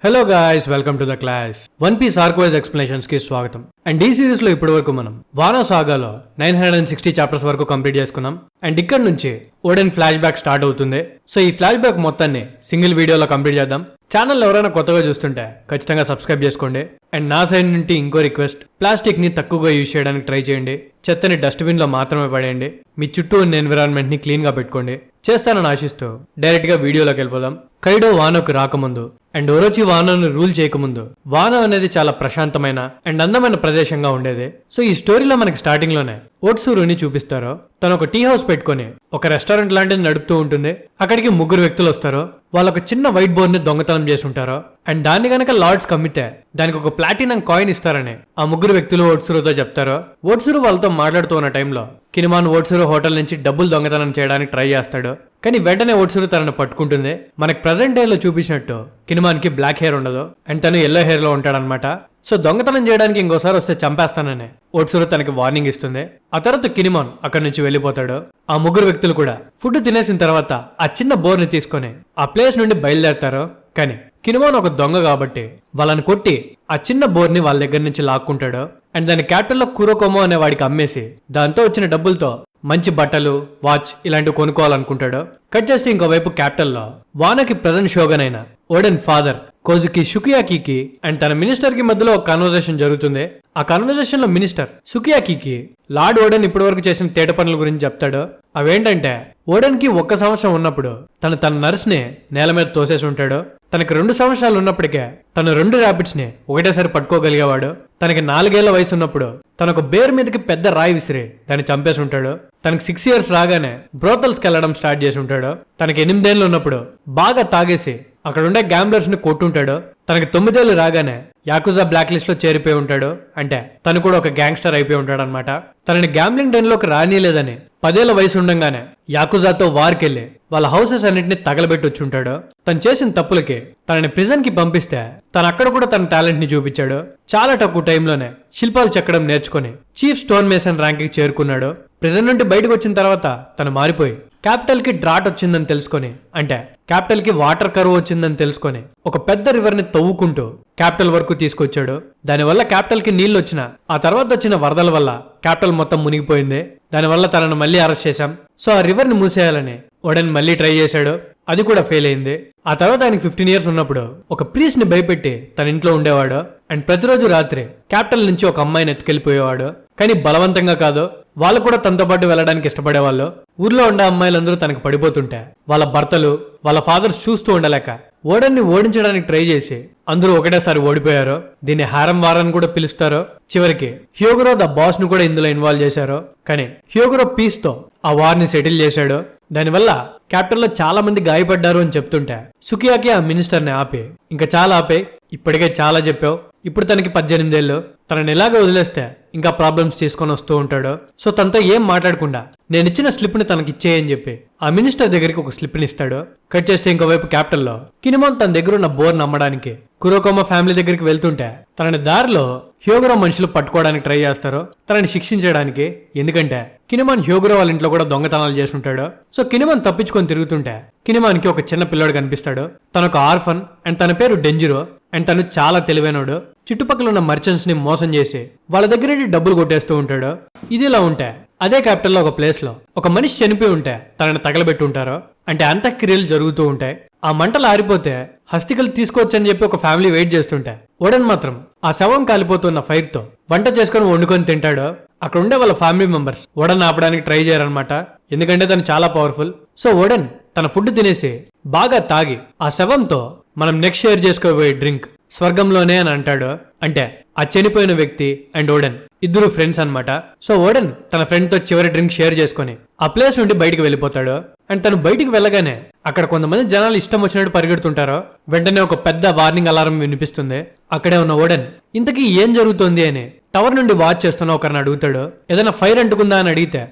Hello guys, welcome to the class. One Piece arc wise explanations కి స్వాగతం. And ఈ series లో ఇప్పటి వరకు మనం వానో సాగాలో 960 చాప్టర్స్ వరకు కంప్లీట్ చేసుకున్నాం. అండ్ ఇక్కడ నుంచి ఓడెన్ ఫ్లాష్ బ్యాక్ స్టార్ట్ అవుతుంది. సో ఈ ఫ్లాష్ బ్యాక్ మొత్తాన్ని సింగిల్ వీడియోలో కంప్లీట్ చేద్దాం. ఛానల్ ఎవరైనా కొత్తగా చూస్తుంటే ఖచ్చితంగా సబ్స్క్రైబ్ చేసుకోండి. అండ్ నా సైడ్ నుండి ఇంకో రిక్వెస్ట్, ప్లాస్టిక్ ని తక్కువగా యూజ్ చేయడానికి ట్రై చేయండి. చెత్తని డస్ట్బిన్ లో మాత్రమే పడేయండి. మీ చుట్టూ ఉన్న ఎన్విరాన్మెంట్ ని క్లీన్ గా పెట్టుకోండి. చేస్తానని ఆశిస్తూ డైరెక్ట్ గా వీడియోలోకి వెళ్ళిపోదాం. కైడో వానోకి రాకముందు అండ్ ఒరోచి వానోని రూల్ చేయకముందు వానో అనేది చాలా ప్రశాంతమైన అండ్ అందమైన ప్రదేశంగా ఉండేది. సో ఈ స్టోరీలో మనకి స్టార్టింగ్ లోనే ఓట్సూరుని చూపిస్తారు. తను ఒక టీ హౌస్ పెట్టుకుని ఒక రెస్టారెంట్ లాంటిది నడుపుతూ ఉంటుంది. అక్కడికి ముగ్గురు వ్యక్తులు వస్తారు. వాళ్ళొక చిన్న వైట్ బోర్డ్ ని దొంగతనం చేసి ఉంటారు. అండ్ దాన్ని గనక లార్డ్స్ కమ్మితే దానికి ఒక ప్లాటినం కాయిన్ ఇస్తారని ఆ ముగ్గురు వ్యక్తులు ఓట్సూరుతో చెప్తారు. ఓట్సూరు వాళ్ళతో మాట్లాడుతూ ఉన్న టైంలో కినిమాన్ ఓట్సూరు హోటల్ నుంచి డబ్బులు దొంగతనం చేయడానికి ట్రై చేస్తాడు. కానీ వెంటనే ఓట్సూరు తనను పట్టుకుంటుంది. మనకి ప్రెసెంట్ డే లో చూపించినట్టు కినిమాన్ కి బ్లాక్ హెయిర్ ఉండదు అండ్ తను ఎల్లో హెయిర్ లో ఉంటాడనమాట. సో దొంగతనం చేయడానికి ఇంకోసారి వస్తే చంపేస్తానని ఓట్సూరు తనకి వార్నింగ్ ఇస్తుంది. ఆ తర్వాత కినిమాన్ అక్కడి నుంచి వెళ్ళిపోతాడు. ఆ ముగ్గురు వ్యక్తులు కూడా ఫుడ్ తినేసిన తర్వాత ఆ చిన్న బోర్ ని తీసుకొని ఆ ప్లేస్ నుండి బయలుదేరతారు. కానీ కినిమాన్ ఒక దొంగ కాబట్టి వాళ్ళని కొట్టి ఆ చిన్న బోర్ ని వాళ్ళ దగ్గర నుంచి లాక్కుంటాడు. అండ్ దాని క్యాపిటల్ లో కురోకోమో అనే వాడికి అమ్మేసి దాంతో వచ్చిన డబ్బులతో మంచి బట్టలు, వాచ్ ఇలాంటివి కొనుక్కోవాలనుకుంటాడు. కట్ చేస్తే ఇంకోవైపు క్యాపిటల్ లో వానోకి ప్రజెంట్ షోగన్ అయిన ఓడెన్ ఫాదర్ కోజుకి షుకియాకి అండ్ తన మినిస్టర్ కి మధ్యలో ఒక కన్వర్జేషన్ జరుగుతుంది. ఆ కన్వర్జేషన్ లో మినిస్టర్ షుకియాకి లార్డ్ ఓడెన్ ఇప్పటి వరకు చేసిన తేట పనుల గురించి చెప్తాడు. అవేంటంటే ఓడెన్ కి 1 సంవత్సరం ఉన్నప్పుడు తన నర్స్ ని నేల మీద తోసేసి ఉంటాడు. తనకి 2 సంవత్సరాలు ఉన్నప్పటికే తను 2 ర్యాబిట్స్ ని ఒకటేసారి పట్టుకోగలిగేవాడు. తనకి 4 ఏళ్ల వయసు ఉన్నప్పుడు తనకు బేర్ మీదకి పెద్ద రాయి విసిరి దాన్ని చంపేసి ఉంటాడు. తనకి 6 ఇయర్స్ రాగానే బ్రోతల్స్ కి వెళ్లడం స్టార్ట్ చేసి ఉంటాడు. తనకి 8 ఏళ్ళు ఉన్నప్పుడు బాగా తాగేసి అక్కడ ఉండే గ్యాంబ్లర్స్ ని కొట్టుంటాడు. తనకి 9 ఏళ్ళు రాగానే యాకుజా బ్లాక్ లిస్ట్ లో చేరిపోయి ఉంటాడు. అంటే తను కూడా ఒక గ్యాంగ్స్టర్ అయిపోయి ఉంటాడు అనమాట. తనని గ్యాంబ్లింగ్ డెన్ లోకి రానిలేదని 10 ఏళ్ల వయసు ఉండగానే యాకుజాతో వార్కెళ్ళి వాళ్ళ హౌసెస్ అన్నింటినీ తగలబెట్టి వచ్చి ఉంటాడు. తను చేసిన తప్పులకి తనని ప్రిజన్ కి పంపిస్తే తను అక్కడ కూడా తన టాలెంట్ ని చూపించాడు. చాలా తక్కువ టైంలోనే శిల్పాలు చెక్కడం నేర్చుకుని చీఫ్ స్టోన్ మేసన్ ర్యాంక్ కి చేరుకున్నాడు. ప్రిజన్ నుండి బయటకు వచ్చిన తర్వాత తను మారిపోయి క్యాపిటల్ కి డ్రాట్ వచ్చిందని తెలుసుకొని, అంటే క్యాపిటల్ కి వాటర్ కరువు వచ్చిందని తెలుసుకొని ఒక పెద్ద రివర్ ని తవ్వుకుంటూ క్యాపిటల్ వరకు తీసుకొచ్చాడు. దానివల్ల క్యాపిటల్ కి నీళ్లు వచ్చిన ఆ తర్వాత వచ్చిన వరదల వల్ల క్యాపిటల్ మొత్తం మునిగిపోయింది. దానివల్ల తనను మళ్ళీ అరెస్ట్ చేశాం. సో ఆ రివర్ ని మూసేయాలని ఓడెన్ మళ్ళీ ట్రై చేశాడు. అది కూడా ఫెయిల్ అయింది. ఆ తర్వాత ఆయనకి 15 ఇయర్స్ ఉన్నప్పుడు ఒక ప్రీస్ట్ ని భయపెట్టి తన ఇంట్లో ఉండేవాడు. అండ్ ప్రతిరోజు రాత్రి క్యాపిటల్ నుంచి ఒక అమ్మాయిని ఎత్తుకెళ్లిపోయేవాడు. కానీ బలవంతంగా కాదు, వాళ్ళు కూడా తనతో పాటు వెళ్ళడానికి ఇష్టపడేవాళ్ళు. ఊర్లో ఉండే అమ్మాయిలందరూ తనకు పడిపోతుంటే వాళ్ళ భర్తలు, వాళ్ళ ఫాదర్స్ చూస్తూ ఉండలేక ఓడెన్ ని ఓడించడానికి ట్రై చేసి అందరూ ఒకటేసారి ఓడిపోయారు. దీన్ని హారం వారని కూడా పిలుస్తారు. చివరికి హ్యోగరో ద బాస్ ను కూడా ఇందులో ఇన్వాల్వ్ చేశారు. కానీ హ్యోగరో పీస్ తో ఆ వార్ ని సెటిల్ చేశాడు. దానివల్ల క్యాపిటల్ లో చాలా మంది గాయపడ్డారు అని చెప్తుంటే సుకియాకి ఆ మినిస్టర్ ని ఆపి, ఇంకా చాలా ఆపే, ఇప్పటికే చాలా చెప్పావు, ఇప్పుడు తనకి 18 ఏళ్ళు, తనని ఇలాగే వదిలేస్తే ఇంకా ప్రాబ్లమ్స్ తీసుకొని వస్తూ ఉంటాడు. సో తనతో ఏం మాట్లాడకుండా నేను ఇచ్చిన స్లిప్ ని తనకి ఇచ్చేయని చెప్పి ఆ మినిస్టర్ దగ్గరికి ఒక స్లిప్ ని ఇస్తాడు. కట్ చేస్తే ఇంకోవైపు క్యాపిటల్ లో కినిమాన్ తన దగ్గర ఉన్న బోర్ నమ్మడానికి కురోకోమా ఫ్యామిలీ దగ్గరికి వెళ్తుంటే తనని దారిలో హ్యోగరో మనుషులు పట్టుకోవడానికి ట్రై చేస్తారు, తనని శిక్షించడానికి. ఎందుకంటే కినిమాన్ హ్యోగరో వాళ్ళ ఇంట్లో కూడా దొంగతనాలు చేస్తుంటాడు. సో కినిమాన్ తప్పించుకొని తిరుగుతుంటే కినిమాన్ కి ఒక చిన్న పిల్లోడు కనిపిస్తాడు. తనొక ఆర్ఫన్ అండ్ తన పేరు డెంజిరో. అండ్ తను చాలా తెలివైనడు. చుట్టుపక్కల ఉన్న మర్చెంట్స్ ని మోసం చేసి వాళ్ళ దగ్గర డబ్బులు కొట్టేస్తూ ఉంటాడు. ఇది ఇలా ఉంటే అదే క్యాపిటల్ లో ఒక ప్లేస్ లో ఒక మనిషి చనిపోయి ఉంటే తనని తగలబెట్టి ఉంటారు. అంటే అంత్యక్రియలు జరుగుతూ ఉంటాయి. ఆ మంటలు ఆరిపోతే హస్తికలు తీసుకోవచ్చని చెప్పి ఒక ఫ్యామిలీ వెయిట్ చేస్తుంటే ఓడెన్ మాత్రం ఆ శవం కాలిపోతున్న ఫైర్ తో వంట చేసుకుని వండుకొని తింటాడు. అక్కడ ఉండే వాళ్ళ ఫ్యామిలీ మెంబర్స్ ఓడెన్ ఆపడానికి ట్రై చేయరనమాట, ఎందుకంటే తను చాలా పవర్ఫుల్. సో ఓడెన్ తన ఫుడ్ తినేసి బాగా తాగి ఆ శవంతో మనం నెక్స్ట్ షేర్ చేసుకోబోయే డ్రింక్ స్వర్గంలోనే అని అంటాడు. అంటే ఆ చనిపోయిన వ్యక్తి అండ్ ఓడెన్ ఇద్దరు ఫ్రెండ్స్ అనమాట. సో ఓడెన్ తన ఫ్రెండ్ తో చివరి డ్రింక్ షేర్ చేసుకుని ఆ ప్లేస్ నుండి బయటికి వెళ్ళిపోతాడు. అండ్ తను బయటికి వెళ్ళగానే అక్కడ కొంతమంది జనాలు ఇష్టం వచ్చినట్టు పరిగెడుతుంటారు. వెంటనే ఒక పెద్ద వార్నింగ్ అలారం వినిపిస్తుంది. అక్కడే ఉన్న ఓడెన్ ఇంతకీ ఏం జరుగుతుంది అని టవర్ నుండి వాచ్ చేస్తున్న ఒకరిని అడుగుతాడు. ఏదైనా ఫైర్ అంటుకుందా అని అడిగితే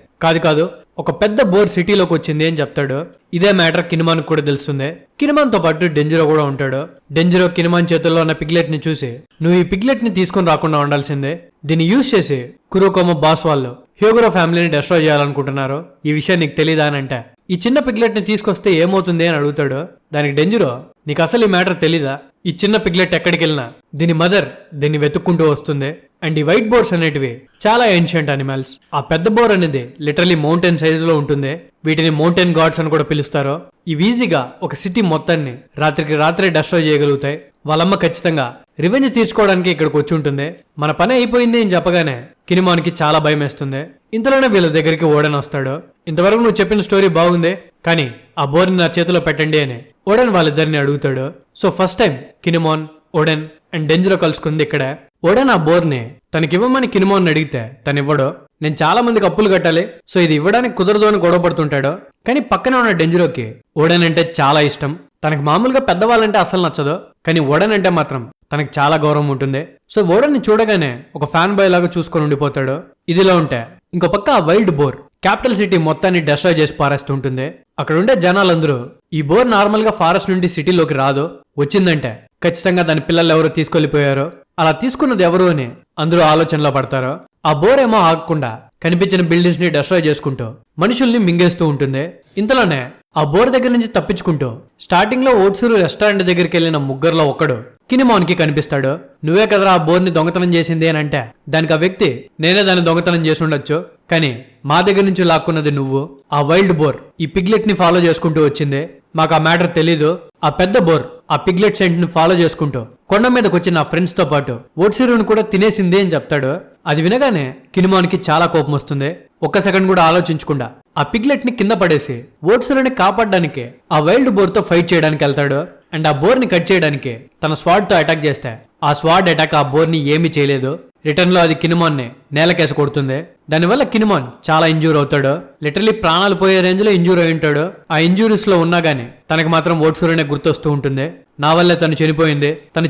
కాదు, ఒక పెద్ద బోర్ సిటీలోకి వచ్చింది అని చెప్తాడు. ఇదే మ్యాటర్ కినిమాన్ కూడా తెలుస్తుంది. కినిమాన్ తో పాటు డెంజిరో కూడా ఉంటాడు. డెంజిరో కినిమాన్ చేతుల్లో ఉన్న పిగ్లెట్ ని చూసి, నువ్వు ఈ పిగ్లెట్ ని తీసుకుని రాకుండా ఉండాల్సిందే, దీన్ని యూజ్ చేసి కురోకోమో బాస్ వాళ్ళు హ్యోగరో ఫ్యామిలీని డెస్ట్రాయ్ చేయాలనుకుంటున్నారు, ఈ విషయం నీకు తెలీదా అని అంటే, ఈ చిన్న పిగ్లెట్ ని తీసుకొస్తే ఏమవుతుంది అని అడుగుతాడు. దానికి డెంజిరో, నీకు అసలు ఈ మ్యాటర్ తెలీదా, ఈ చిన్న పిగ్లెట్ ఎక్కడికి వెళ్ళినా దీని మదర్ దీన్ని వెతుక్కుంటూ వస్తుంది. అండ్ ఈ వైట్ బోర్స్ అనేటివి చాలా ఏన్షియంట్ అనిమల్స్. ఆ పెద్ద బోర్ అనేది లిటరలీ మౌంటైన్ సైజ్ లో ఉంటుంది. వీటిని మౌంటైన్ గాడ్స్ అని కూడా పిలుస్తారు. ఇవి ఈజీగా ఒక సిటీ మొత్తాన్ని రాత్రికి రాత్రే డెస్ట్రాయ్ చేయగలుగుతాయి. వాళ్ళమ్మ ఖచ్చితంగా రివెంజ్ తీర్చుకోవడానికి ఇక్కడికి వచ్చి ఉంటుంది. మన పని అయిపోయింది అని చెప్పగానే కినిమాన్కి చాలా భయం వేస్తుంది. ఇంతలోనే వీళ్ళ దగ్గరికి ఓడెన్ వస్తాడు. ఇంతవరకు నువ్వు చెప్పిన స్టోరీ బాగుంది, కానీ ఆ బోర్ని నా చేతిలో పెట్టండి అని ఓడెన్ వాళ్ళిద్దరిని అడుగుతాడు. So first time Kinemon, Oden and Denjiro కలుసుకుంది ఇక్కడే. ఓడెన్ ఆ బోర్ని తనకివ్వమని కినిమాన్ అడిగితే తనివ్వడు. నేను చాలా మందికి అప్పులు కట్టాలి, సో ఇది ఇవ్వడానికి కుదరదు అని గొడవ పడుతుంటాడు. కానీ పక్కన ఉన్న డెంజరోకి ఓడెన్ అంటే చాలా ఇష్టం. తనకు మామూలుగా పెద్దవాళ్ళంటే అసలు నచ్చదు, కానీ ఓడెన్ అంటే మాత్రం తనకు చాలా గౌరవం ఉంటుంది. సో ఓడెన్ ని చూడగానే ఒక ఫ్యాన్ బాయ్ లాగా చూసుకొని ఉండిపోతాడు. ఇదిలో ఉంటే ఇంకో పక్క ఆ వైల్డ్ బోర్ క్యాపిటల్ సిటీ మొత్తాన్ని డెస్ట్రాయ్ చేసి పారేస్తుంటుంది. అక్కడ ఉండే జనాలందరూ ఈ బోర్ నార్మల్ గా ఫారెస్ట్ నుండి సిటీలోకి రాదు, వచ్చిందంటే ఖచ్చితంగా దాని పిల్లలు ఎవరు తీసుకెళ్లిపోయారో, అలా తీసుకున్నది ఎవరు అని అందరూ ఆలోచనలో పడతారు. ఆ బోర్ ఏమో ఆగకుండా కనిపించిన బిల్డింగ్స్ ని డెస్ట్రాయ్ చేసుకుంటూ మనుషుల్ని మింగేస్తూ ఉంటుంది. ఇంతలోనే ఆ బోర్ దగ్గర నుంచి తప్పించుకుంటూ స్టార్టింగ్ లో ఓట్సూరు రెస్టారెంట్ దగ్గరికి వెళ్లిన ముగ్గురులో ఒకడు కినిమాన్ కి కనిపిస్తాడు. నువ్వే కదరా ఆ బోర్ని దొంగతనం చేసింది అని అంటే దానికి ఆ వ్యక్తి, నేనే దాన్ని దొంగతనం చేసి ఉండొచ్చు, కానీ మా దగ్గర నుంచి లాక్కున్నది నువ్వు. ఆ వైల్డ్ బోర్ ఈ పిగ్లెట్ ని ఫాలో చేసుకుంటూ వచ్చింది, మాకు ఆ మ్యాటర్ తెలీదు. ఆ పెద్ద బోర్ ఆ పిగ్లెట్ సెంట్ ని ఫాలో చేసుకుంటూ కొండ మీదకి వచ్చి నా ఫ్రెండ్స్ తో పాటు ఓట్సూరుని కూడా తినేసింది అని చెప్తాడు. అది వినగానే కినిమాన్ కి చాలా కోపం వస్తుంది. ఒక్క సెకండ్ కూడా ఆలోచించకుండా ఆ పిగ్లెట్ ని కింద పడేసి ఓట్సూరుని కాపాడడానికి ఆ వైల్డ్ బోర్ తో ఫైట్ చేయడానికి వెళ్తాడు. అండ్ ఆ బోర్ ని కట్ చేయడానికి తన స్వాడ్ తో అటాక్ చేస్తే ఆ స్వాడ్ అటాక్ ఆ బోర్ ని ఏమీ చేయలేదు. రిటర్న్ లో అది కినిమాన్ ని నేలకేసి కొడుతుంది. దానివల్ల కినిమాన్ చాలా ఇంజూర్ అవుతాడు. లిటరలీ ప్రాణాలు పోయే రేంజ్ లో ఇంజూర్ అయి ఉంటాడు. ఆ ఇంజూరీస్ లో ఉన్నా గానీ తనకు మాత్రం ఓట్సూరునే గుర్తొస్తూ ఉంటుంది. నా వల్లే తను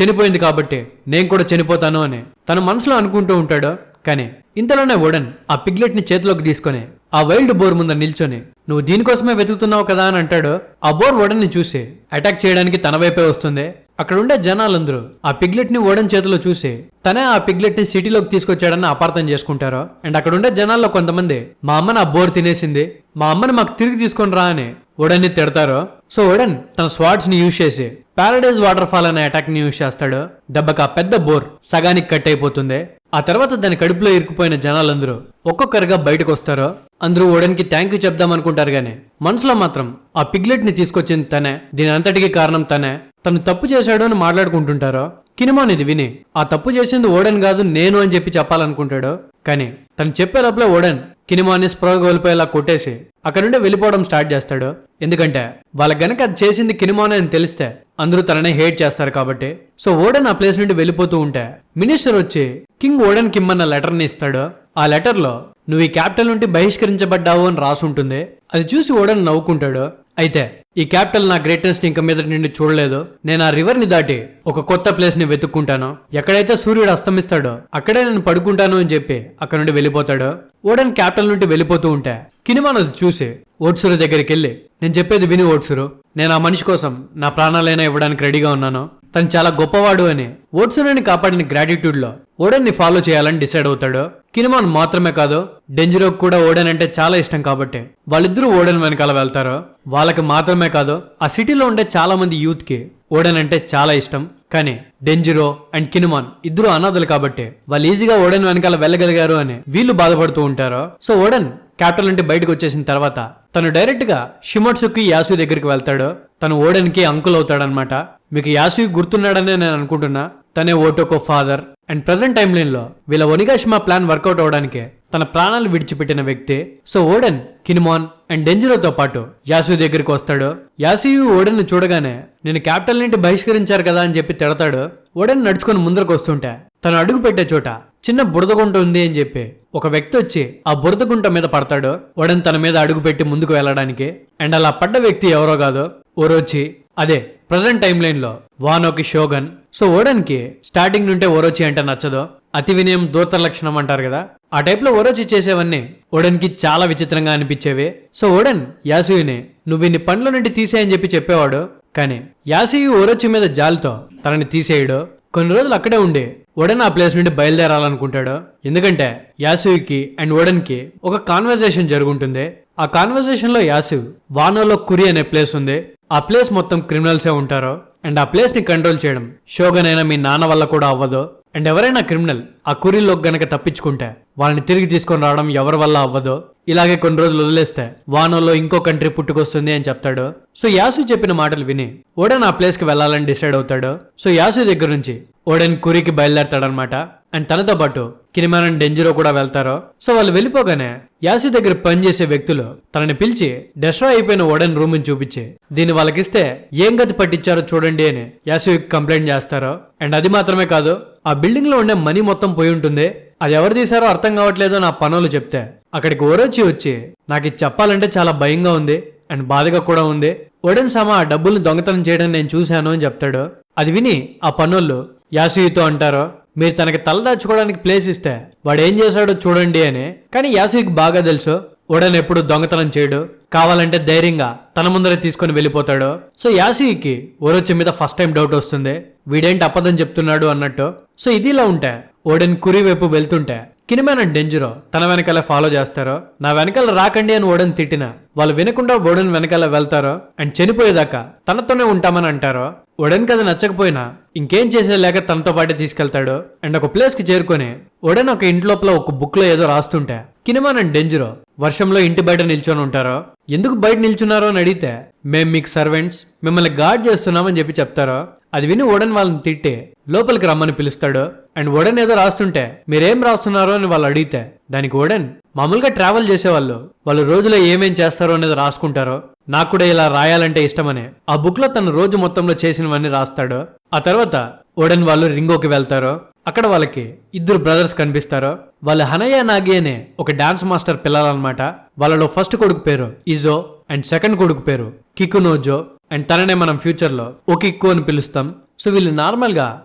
చనిపోయింది కాబట్టి నేను కూడా చనిపోతాను అని తన మనసులో అనుకుంటూ ఉంటాడు. కానీ ఇంతలోనే ఓడెన్ ఆ పిగ్లెట్ ని చేతిలోకి తీసుకొని ఆ వైల్డ్ బోర్ ముందు నిల్చొని, నువ్వు దీనికోసమే వెతుకుతున్నావు కదా అని అంటాడు. ఆ బోర్ ఓడెన్ ని చూసి అటాక్ చేయడానికి తన వైపే వస్తుంది. అక్కడ ఉండే జనాలందరూ ఆ పిగ్లెట్ ని ఓడెన్ చేతిలో చూసి తనే ఆ పిగ్లెట్ ని సిటీలోకి తీసుకొచ్చాడని అపార్థం చేసుకుంటారు. అండ్ అక్కడ ఉండే జనాల్లో కొంతమంది, మా అమ్మని ఆ బోర్ తినేసింది, మా అమ్మని మాకు తిరిగి తీసుకొని రా అని ఓడెన్ ని తిడతారు. సో ఓడెన్ తన స్వాడ్స్ ని యూజ్ చేసి పారడైజ్ వాటర్ ఫాల్ అనే అటాక్ ని యూజ్ చేస్తాడు. దెబ్బకి ఆ పెద్ద బోర్ సగానికి కట్ అయిపోతుంది. ఆ తర్వాత దాని కడుపులో ఇరుక్కుపోయిన జనాలందరూ ఒక్కొక్కరుగా బయటకు వస్తారు. అందరూ ఓడెన్ కి థ్యాంక్ యూ చెప్దాం అనుకుంటారు, గానీ మనసులో మాత్రం ఆ పిగ్లెట్ ని తీసుకొచ్చింది తనే, దీని అంతటికి కారణం తనే, తను తప్పు చేశాడు అని మాట్లాడుకుంటుంటారు. కినిమాన్ ఇది విని ఆ తప్పు చేసింది ఓడెన్ కాదు నేను అని చెప్పి చెప్పాలనుకుంటాడు. కానీ తను చెప్పే లోపలే ఓడెన్ కినిమాన్ ని స్ప్రో కోల్పోయేలా కొట్టేసి అక్కడ నుండి వెళ్ళిపోవడం స్టార్ట్ చేస్తాడు. ఎందుకంటే వాళ్ళకి గనక అది చేసింది కినిమాన్ అని తెలిస్తే అందరూ తననే హేట్ చేస్తారు కాబట్టి. సో ఓడెన్ ఆ ప్లేస్ నుండి వెళ్ళిపోతూ ఉంటే మినిస్టర్ వచ్చి కింగ్ ఓడెన్ కిమ్ అన్న లెటర్ ని ఇస్తాడు. ఆ లెటర్ లో నువ్వు ఈ క్యాపిటల్ నుండి బహిష్కరించబడ్డావు అని రాసుంటుంది. అది చూసి ఓడెన్ నవ్వుకుంటాడు. అయితే ఈ క్యాపిటల్ నా గ్రేట్నెస్ ని ఇంక మీద నుండి చూడలేదు, నేను ఆ రివర్ ని దాటి ఒక కొత్త ప్లేస్ ని వెతుక్కుంటాను, ఎక్కడైతే సూర్యుడు అస్తమిస్తాడో అక్కడే నేను పడుకుంటాను అని చెప్పి అక్కడ నుండి వెళ్ళిపోతాడు. ఓడెన్ క్యాపిటల్ నుండి వెళ్ళిపోతూ ఉంటే కినిమాన్ అది చూసి ఓట్సూరు దగ్గరికి వెళ్ళి, నేను చెప్పేది విని ఓట్సూరు, నేను ఆ మనిషి కోసం నా ప్రాణాలైనా ఇవ్వడానికి రెడీగా ఉన్నాను, తను చాలా గొప్పవాడు అని ఓట్సూరుని కాపాడిన గ్రాటిట్యూడ్ లో ఓడెన్ ని ఫాలో చేయాలని డిసైడ్ అవుతాడు. కినిమాన్ మాత్రమే కాదు, డెంజరో కూడా ఓడెన్ అంటే చాలా ఇష్టం కాబట్టి వాళ్ళిద్దరూ ఓడెన్ వెనకాల వెళ్తారు. వాళ్ళకి మాత్రమే కాదు, ఆ సిటీలో ఉండే చాలా మంది యూత్ కి ఓడెన్ అంటే చాలా ఇష్టం. కానీ డెంజరో అండ్ కినిమాన్ ఇద్దరు అనాథలు కాబట్టి వాళ్ళు ఈజీగా ఓడెన్ వెనకాల వెళ్ళగలిగారు అని వీళ్ళు బాధపడుతూ ఉంటారు. సో ఓడెన్ క్యాపిటల్ నుండి బయటకు వచ్చేసిన తర్వాత తను డైరెక్ట్ గా షిమోట్సుకి యాసు దగ్గరికి వెళ్తాడు. తను ఓడెన్ కి అంకుల్ అవుతాడనమాట. మీకు యాసు గుర్తున్నాడనే నేను అనుకుంటున్నా. తనే ఓటోకో father and present timeline లో వీళ్ళ ఒనిగాషిమా ప్లాన్ వర్కౌట్ అవడానికి తన ప్రాణాలు విడిచిపెట్టిన వ్యక్తి. సో ఓడెన్ కినిమాన్ అండ్ డెంజరోతో పాటు యాసు దగ్గరికి వస్తాడు. యాసియు ఓడెన్ ను చూడగానే నేను క్యాపిటల్ నుండి బహిష్కరించారు కదా అని చెప్పి తిడతాడు. ఓడెన్ నడుచుకొని ముందరకు వస్తుంటే తను అడుగు పెట్టే చోట చిన్న బురదగుంట ఉంది అని చెప్పి ఒక వ్యక్తి వచ్చి ఆ బురదగుంట మీద పడతాడు. ఓడెన్ తన మీద అడుగు పెట్టి ముందుకు వెళ్ళడానికి. అండ్ అలా పడ్డ వ్యక్తి ఎవరో కాదు, ఓరోచి. అదే ప్రెసెంట్ టైమ్ లైన్ లో వానోకి షోగన్. సో ఓడెన్ కి స్టార్టింగ్ నుండే ఓరోచి అంటే నచ్చదు. అతి వినయం దూత లక్షణం అంటారు కదా, ఆ టైప్ లో ఓరోచి చేసేవన్నీ ఓడెన్ కి చాలా విచిత్రంగా అనిపించేవి. సో ఓడెన్ యాసుయుని నువ్వు ఇన్ని పండ్ల నుండి తీసేయని చెప్పి చెప్పేవాడు. కానీ యాసుయు ఓరోచి మీద జాలితో తనని తీసేయడు. కొన్ని రోజులు అక్కడే ఉండి ఓడెన్ ఆ ప్లేస్ నుండి బయలుదేరాలనుకుంటాడు. ఎందుకంటే యాసుయుకి అండ్ ఓడెన్ కి ఒక కాన్వర్సేషన్ జరుగుంటుంది. ఆ కాన్వర్సేషన్ లో యాసు వానోలో కురి అనే ప్లేస్ ఉంది. ఆ ప్లేస్ మొత్తం క్రిమినల్సే ఉంటారు. అండ్ ఆ ప్లేస్ ని కంట్రోల్ చేయడం షోగన్ అయినా మీ నాన్న వల్ల కూడా అవ్వదు. అండ్ ఎవరైనా క్రిమినల్ ఆ కురీలోకి గనక తప్పించుకుంటే వాళ్ళని తిరిగి తీసుకొని రావడం ఎవరి వల్ల అవ్వదు. ఇలాగే కొన్ని రోజులు వదిలేస్తే వానోలో ఇంకో కంట్రీ పుట్టుకొస్తుంది అని చెప్తాడు. సో యాసు చెప్పిన మాటలు విని ఓడెన్ ఆ ప్లేస్ కి వెళ్లాలని డిసైడ్ అవుతాడు. సో యాసు దగ్గర నుంచి ఓడెన్ కురీకి బయలుదేరతాడనమాట. అండ్ తనతో పాటు కినిమాన్ అండ్ డెంజిరో కూడా వెళ్తారు. సో వాళ్ళు వెళ్ళిపోగానే యాసు దగ్గర పనిచేసే వ్యక్తులు తనని పిలిచి డెస్ట్రాయ్ అయిపోయిన ఓడెన్ రూమ్ ని చూపించి దీన్ని వాళ్ళకిస్తే ఏం గతి పట్టించారో చూడండి అని యాసు కంప్లైంట్ చేస్తారు. అండ్ అది మాత్రమే కాదు, ఆ బిల్డింగ్ లో ఉండే మనీ మొత్తం పోయి ఉంటుంది. అది ఎవరు తీసారో అర్థం కావట్లేదో నా పనులు చెప్తే అక్కడికి ఓరోచి వచ్చి నాకు ఇది చెప్పాలంటే చాలా భయంగా ఉంది అండ్ బాధగా కూడా ఉంది. ఓడెన్ సామా ఆ డబ్బుల్ని దొంగతనం చేయడం నేను చూశాను అని చెప్తాడు. అది విని ఆ పనులు యాసుయితో అంటారు, మీరు తనకి తలదాచుకోవడానికి ప్లేస్ ఇస్తే వాడు ఏం చేశాడో చూడండి అని. కానీ యాసుయికి బాగా తెలుసు ఓడెన్ ఎప్పుడు దొంగతనం చేయడు, కావాలంటే ధైర్యంగా తన ముందరే తీసుకొని వెళ్ళిపోతాడు. సో యాసుయికి ఓరోచి మీద ఫస్ట్ టైం డౌట్ వస్తుంది, వీడేంటి అబద్ధం చెప్తున్నాడు అన్నట్టు. సో ఇదిలా ఉంటే ఓడెన్ కురీ వైపు వెళ్తుంటే కినిమాన్ అండ్ డెంజిరో తన వెనకాల ఫాలో చేస్తారు. నా వెనకాల రాకండి అని ఓడెన్ తిట్టినా వాళ్ళు వినకుండా ఓడెన్ వెనకాల వెళ్తారు. అండ్ చనిపోయేదాకా తనతోనే ఉంటామని అంటారు. ఓడెన్ కథ నచ్చకపోయినా ఇంకేం చేసేది లేక తనతో పాటే తీసుకెళ్తాడు. అండ్ ఒక ప్లేస్ కి చేరుకొని ఓడెన్ ఒక ఇంటి లోపల ఒక బుక్ లో ఏదో రాస్తుంటే కినిమాన్ అండ్ డెంజిరో వర్షంలో ఇంటి బయట నిల్చొని ఉంటారు. ఎందుకు బయట నిల్చున్నారో అని అడిగితే మేం మీకు సర్వెంట్స్, మిమ్మల్ని గార్డ్ చేస్తున్నామని చెప్తారు. అది విని ఓడెన్ వాళ్ళని తిట్టి లోపలికి రమ్మని పిలుస్తాడు. అండ్ ఓడెన్ ఏదో రాస్తుంటే మీరేం రాస్తున్నారో అని వాళ్ళు అడిగితే దానికి ఓడెన్ మామూలుగా ట్రావెల్ చేసేవాళ్ళు వాళ్ళు రోజులో ఏమేం చేస్తారో అనేది రాసుకుంటారో, నాకు కూడా ఇలా రాయాలంటే ఇష్టమని ఆ బుక్ లో తను రోజు మొత్తంలో చేసినవన్నీ రాస్తాడు. ఆ తర్వాత ఓడెన్ వాళ్ళు రింగోకి వెళ్తారు. అక్కడ వాళ్ళకి ఇద్దరు బ్రదర్స్ కనిపిస్తారు. వాళ్ళు హనయ్య నాగి అనే ఒక డాన్స్ మాస్టర్ పిల్లలన్నమాట. వాళ్ళలో ఫస్ట్ కొడుకు పేరు ఇజో అండ్ సెకండ్ కొడుకు పేరు కికునోజో. అండ్ తననే మనం ఫ్యూచర్ లో ఒకిక్కు అని పిలుస్తాం. సో వీళ్ళు నార్మల్ గా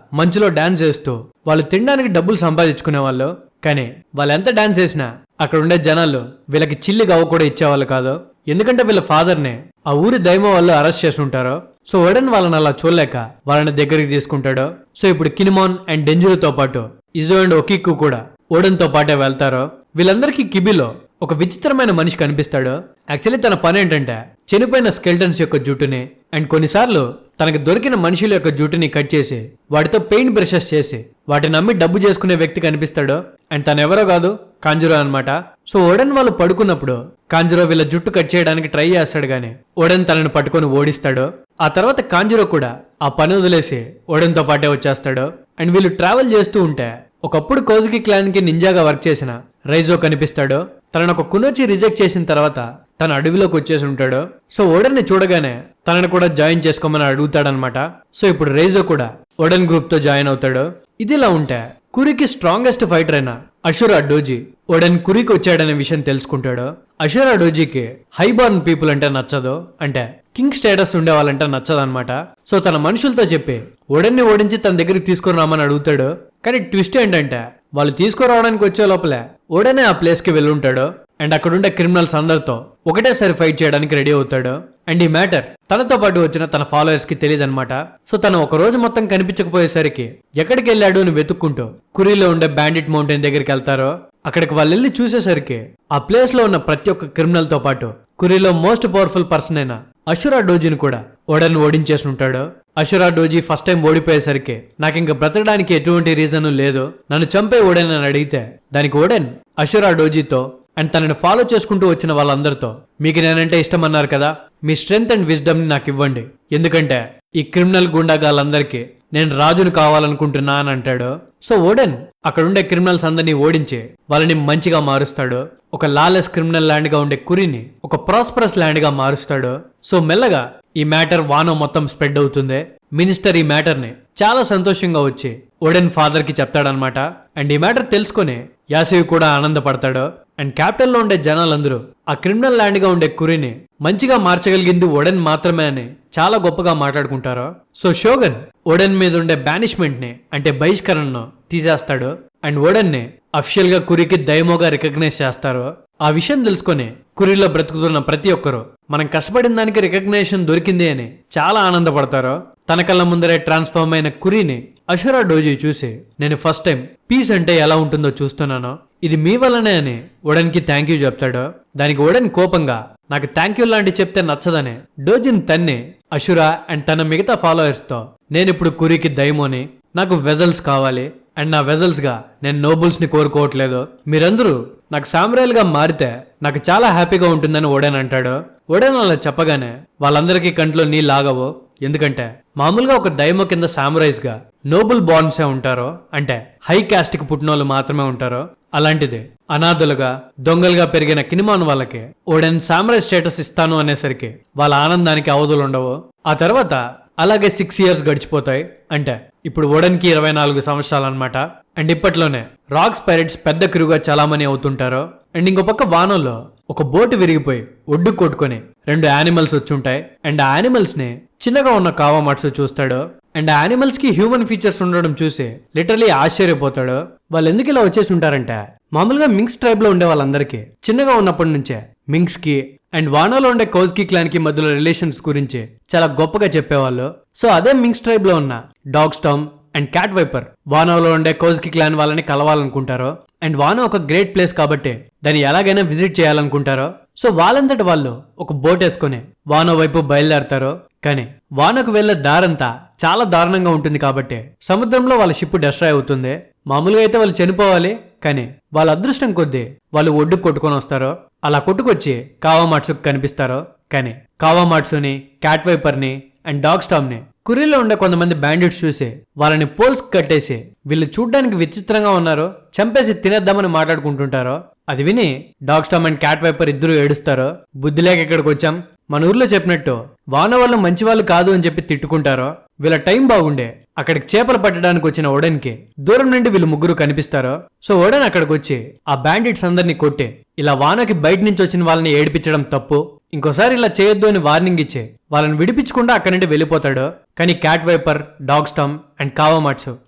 మంచులో డాన్స్ చేస్తూ వాళ్ళు తినడానికి డబ్బులు సంపాదించుకునే వాళ్ళు. కానీ వాళ్ళు ఎంత డాన్స్ చేసినా అక్కడ ఉండే జనాలు వీళ్ళకి చిల్లి గవ్వ కూడా ఇచ్చేవాళ్ళు కాదు. ఎందుకంటే వీళ్ళ ఫాదర్ ని ఆ ఊరి దైవం వాళ్ళు అరెస్ట్ చేసి ఉంటారు. సో ఓడెన్ వాళ్ళని అలా చూడలేక వాళ్ళని దగ్గరికి తీసుకుంటాడు. సో ఇప్పుడు కినిమాన్ అండ్ డెంజిరోతో పాటు ఇజో అండ్ ఒకిక్కు కూడా ఓడెన్ తో పాటే వెళ్తారు. వీళ్ళందరికీ కిబిలో ఒక విచిత్రమైన మనిషి కనిపిస్తాడు. యాక్చువల్లీ తన పని ఏంటంటే చనిపోయిన స్కెల్టన్స్ యొక్క జుట్టుని అండ్ కొన్నిసార్లు తనకి దొరికిన మనుషుల యొక్క జుట్టుని కట్ చేసి వాటితో పెయింట్ బ్రషెస్ చేసి వాటిని అమ్మి డబ్బు చేసుకునే వ్యక్తి కనిపిస్తాడు. అండ్ తను ఎవరో కాదు, కాంజురో అనమాట. సో ఓడెన్ వాళ్ళు పడుకున్నప్పుడు కాంజురో వీళ్ళ జుట్టు కట్ చేయడానికి ట్రై చేస్తాడు గానీ ఓడెన్ తనని పట్టుకొని ఓడిస్తాడు. ఆ తర్వాత కాంజురో కూడా ఆ పని వదిలేసి ఓడెన్ తో పాటే వచ్చేస్తాడు. అండ్ వీళ్ళు ట్రావెల్ చేస్తూ ఉంటే ఒకప్పుడు కోజుకి క్లాన్ కి నింజాగా వర్క్ చేసిన రైజో కనిపిస్తాడు. తనను ఒక కునోచి రిజెక్ట్ చేసిన తర్వాత తన అడవిలోకి వచ్చేసి ఉంటాడు. సో ఓడెన్ ని చూడగానే తనని కూడా జాయిన్ చేసుకోమని అడుగుతాడనమాట. సో ఇప్పుడు రైజో కూడా ఓడెన్ గ్రూప్ తో జాయిన్ అవుతాడు. ఇదిలా ఉంటే కురికి స్ట్రాంగెస్ట్ ఫైటర్ అయిన అషురా డోజీ ఓడెన్ కురికి వచ్చాడనే విషయం తెలుసుకుంటాడు. అషురా డోజీకి హైబార్న్ పీపుల్ అంటే నచ్చదు, అంటే కింగ్ స్టేటస్ ఉండే వాళ్ళంటే నచ్చదనమాట. సో తన మనుషులతో చెప్పి ఓడెన్ ని ఓడించి తన దగ్గరికి తీసుకుని రామని అడుగుతాడు. కానీ ట్విస్ట్ ఏంటంటే వాళ్ళు తీసుకురావడానికి వచ్చే లోపలే ఓడెనే ఆ ప్లేస్ కి వెళ్ళుంటాడు. అండ్ అక్కడుండే క్రిమినల్స్ అందరితో ఒకటేసారి ఫైట్ చేయడానికి రెడీ అవుతాడు. అండ్ ఈ మ్యాటర్ తనతో పాటు వచ్చిన తన ఫాలోయర్స్ కి తెలియదు అనమాట. సో తను ఒక రోజు మొత్తం కనిపించకపోయేసరికి ఎక్కడికి వెళ్ళాడు అని వెతుక్కుంటూ కురీలో ఉండే బ్యాండిట్ మౌంటైన్ దగ్గరికి వెళ్తారు. అక్కడికి వాళ్ళు వెళ్ళి చూసేసరికి ఆ ప్లేస్ లో ఉన్న ప్రతి ఒక్క క్రిమినల్ తో పాటు కురీలో మోస్ట్ పవర్ఫుల్ పర్సన్ అయిన అషురా డోజీని కూడా ఓడెన్ ఓడించేసి ఉంటాడు. అషురా డోజీ ఫస్ట్ టైం ఓడిపోయేసరికి నాకు ఇంకా బ్రతకడానికి ఎటువంటి రీజన్ లేదు, నన్ను చంపే ఓడెన్ అని అడిగితే దానికి ఓడెన్ అషురా డోజీతో అండ్ తనని ఫాలో చేసుకుంటూ వచ్చిన వాళ్ళందరితో మీకు నేనంటే ఇష్టం అన్నారు కదా, మీ స్ట్రెంగ్త్ అండ్ విజ్డమ్ ని నాకు ఇవ్వండి, ఎందుకంటే ఈ క్రిమినల్ గుండాగాళ్ళందరికీ నేను రాజును కావాలనుకుంటున్నా అని అంటాడు. సో ఓడెన్ అక్కడుండే క్రిమినల్స్ అందరినీ ఓడించి వాళ్ళని మంచిగా మారుస్తాడు. ఒక లాలెస్ క్రిమినల్ ల్యాండ్ గా ఉండే కురిని ఒక ప్రాస్పరస్ ల్యాండ్ గా మారుస్తాడు. సో మెల్లగా ఈ మ్యాటర్ వానో మొత్తం స్ప్రెడ్ అవుతుంది. మినిస్టర్ ఈ మ్యాటర్ ని చాలా సంతోషంగా వచ్చి ఓడెన్ ఫాదర్ కి చెప్తాడనమాట. అండ్ ఈ మ్యాటర్ తెలుసుకుని యాసివ్ కూడా ఆనందపడతాడు. అండ్ క్యాపిటల్ లో ఉండే జనాలందరూ ఆ క్రిమినల్ ల్యాండ్ గా ఉండే కురిని మంచిగా మార్చగలిగింది ఓడెన్ మాత్రమే అని చాలా గొప్పగా మాట్లాడుకుంటారు. సో షోగన్ ఓడెన్ మీద ఉండే బ్యానిష్మెంట్ ని అంటే బహిష్కరణను తీసేస్తాడు. అండ్ ఓడెన్ ని అఫిషియల్ గా కురికి దైమోగా రికగ్నైజ్ చేస్తారు. ఆ విషయం తెలుసుకొని కురిలో బ్రతుకుతున్న ప్రతి ఒక్కరు మనం కష్టపడిన దానికి రికగ్నేషన్ దొరికింది అని చాలా ఆనందపడతారు. తన కళ్ళ ముందరే ట్రాన్స్ఫార్మ్ అయిన కురిని అషురా డోజీ చూసి నేను ఫస్ట్ టైం పీస్ అంటే ఎలా ఉంటుందో చూస్తున్నాను, ఇది మీ వల్లనే అని ఓడెన్ కి థ్యాంక్ యూ చెప్తాడు. దానికి ఓడెన్ కోపంగా నాకు థ్యాంక్ యూ లాంటి చెప్తే నచ్చదని డోజీని తన్ని అషురా అండ్ తన మిగతా ఫాలోయర్స్తో నేను ఇప్పుడు కురికి దైమోని, నాకు వెజల్స్ కావాలి అండ్ నా వెజల్స్గా నేను నోబుల్స్ని కోరుకోవట్లేదు, మీరందరూ నాకు సామ్రాయిల్గా మారితే నాకు చాలా హ్యాపీగా ఉంటుందని ఓడెన్ అంటాడు. ఓడెన్ అలా చెప్పగానే వాళ్ళందరికీ కంట్లో నీళ్ళు ఆగవు. ఎందుకంటే మామూలుగా ఒక దైమో కింద సామ్రైజ్గా నోబుల్ బాండ్సే ఉంటారో, అంటే హై క్యాస్ట్కి పుట్టినోళ్ళు మాత్రమే ఉంటారో, అలాంటిది అనాథులుగా దొంగలుగా పెరిగిన కినిమాన్ వాళ్ళకి ఓడెన్ సామ్రాజ్ స్టేటస్ ఇస్తాను అనేసరికి వాళ్ళ ఆనందానికి అవధులు ఉండవు. ఆ తర్వాత అలాగే 6 years గడిచిపోతాయి. అంటే ఇప్పుడు ఓడెన్కి 24 సంవత్సరాలు అనమాట. అండ్ ఇప్పట్లోనే రాక్స్ పైరెట్స్ పెద్ద క్రూగా చలామణి అవుతుంటారు. అండ్ ఇంకో పక్క వానంలో ఒక బోటు విరిగిపోయి ఒడ్డు కొట్టుకొని 2 యానిమల్స్ వచ్చుంటాయి. అండ్ ఆ యానిమల్స్ ని చిన్నగా ఉన్న కావామాట్సు చూస్తాడు. అండ్ ఆ యానిమల్స్ కి హ్యూమన్ ఫీచర్స్ ఉండడం చూసి లిటరలీ ఆశ్చర్యపోతాడు. వాళ్ళు ఎందుకు ఇలా వచ్చేసి ఉంటారంటే, మామూలుగా మింక్స్ ట్రైబ్ లో ఉండే వాళ్ళందరికీ చిన్నగా ఉన్నప్పటి నుంచే మింక్స్ కి అండ్ వానోలో ఉండే కౌజ్కి క్లాన్ కి మధ్యలో రిలేషన్స్ గురించి చాలా గొప్పగా చెప్పేవాళ్ళు. సో అదే మింక్స్ ట్రైబ్ లో ఉన్న dog storm and cat viper వానోలో ఉండే కౌజ్కి క్లాన్ వాళ్ళని కలవాలనుకుంటారో, అండ్ వానో ఒక గ్రేట్ ప్లేస్ కాబట్టి దాన్ని ఎలాగైనా విజిట్ చేయాలనుకుంటారో. సో వాళ్ళంతట వాళ్ళు ఒక బోట్ వేసుకుని వానో వైపు బయలుదేరతారు. కానీ వానకు వెళ్లే దారంతా చాలా దారుణంగా ఉంటుంది కాబట్టి సముద్రంలో వాళ్ళ షిప్ డెస్ట్రాయ్ అవుతుంది. మామూలుగా అయితే వాళ్ళు చనిపోవాలి, కానీ వాళ్ళ అదృష్టం కొద్దీ వాళ్ళు ఒడ్డుకు కొట్టుకొని వస్తారు. అలా కొట్టుకొచ్చి కావామాట్సుకు కనిపిస్తారు. కానీ కావామాట్సుని, క్యాట్ వైపర్ని అండ్ డాగ్ స్టామ్ ని కురీలో ఉండే కొంతమంది బ్యాండిట్స్ చూసి వాళ్ళని పోల్స్ కట్టేసి వీళ్ళు చూడ్డానికి విచిత్రంగా ఉన్నారు, చంపేసి తినేద్దామని మాట్లాడుకుంటుంటారు. అది విని Dog storm and cat Viper ఇద్దరు ఏడుస్తారు. బుద్ధి లేక ఇక్కడికి వచ్చాం, మన ఊర్లో చెప్పినట్టు వాన వాళ్ళు మంచి వాళ్ళు కాదు అని చెప్పి తిట్టుకుంటారు. వీళ్ళ టైం బాగుండే అక్కడికి చేపలు పట్టడానికి వచ్చిన ఓడెన్ కి దూరం నుండి వీళ్ళు ముగ్గురు కనిపిస్తారు. సో ఓడెన్ అక్కడికి వచ్చి ఆ బ్యాండిట్స్ అందరినీ కొట్టి ఇలా వానకి బయట నుంచి వచ్చిన వాళ్ళని ఏడిపించడం తప్పు, ఇంకోసారి ఇలా చేయొద్దు అని వార్నింగ్ ఇచ్చి వాళ్ళని విడిపించకుండా అక్కడి నుండి వెళ్ళిపోతాడు. కానీ cat viper, dog storm and Kawamatsu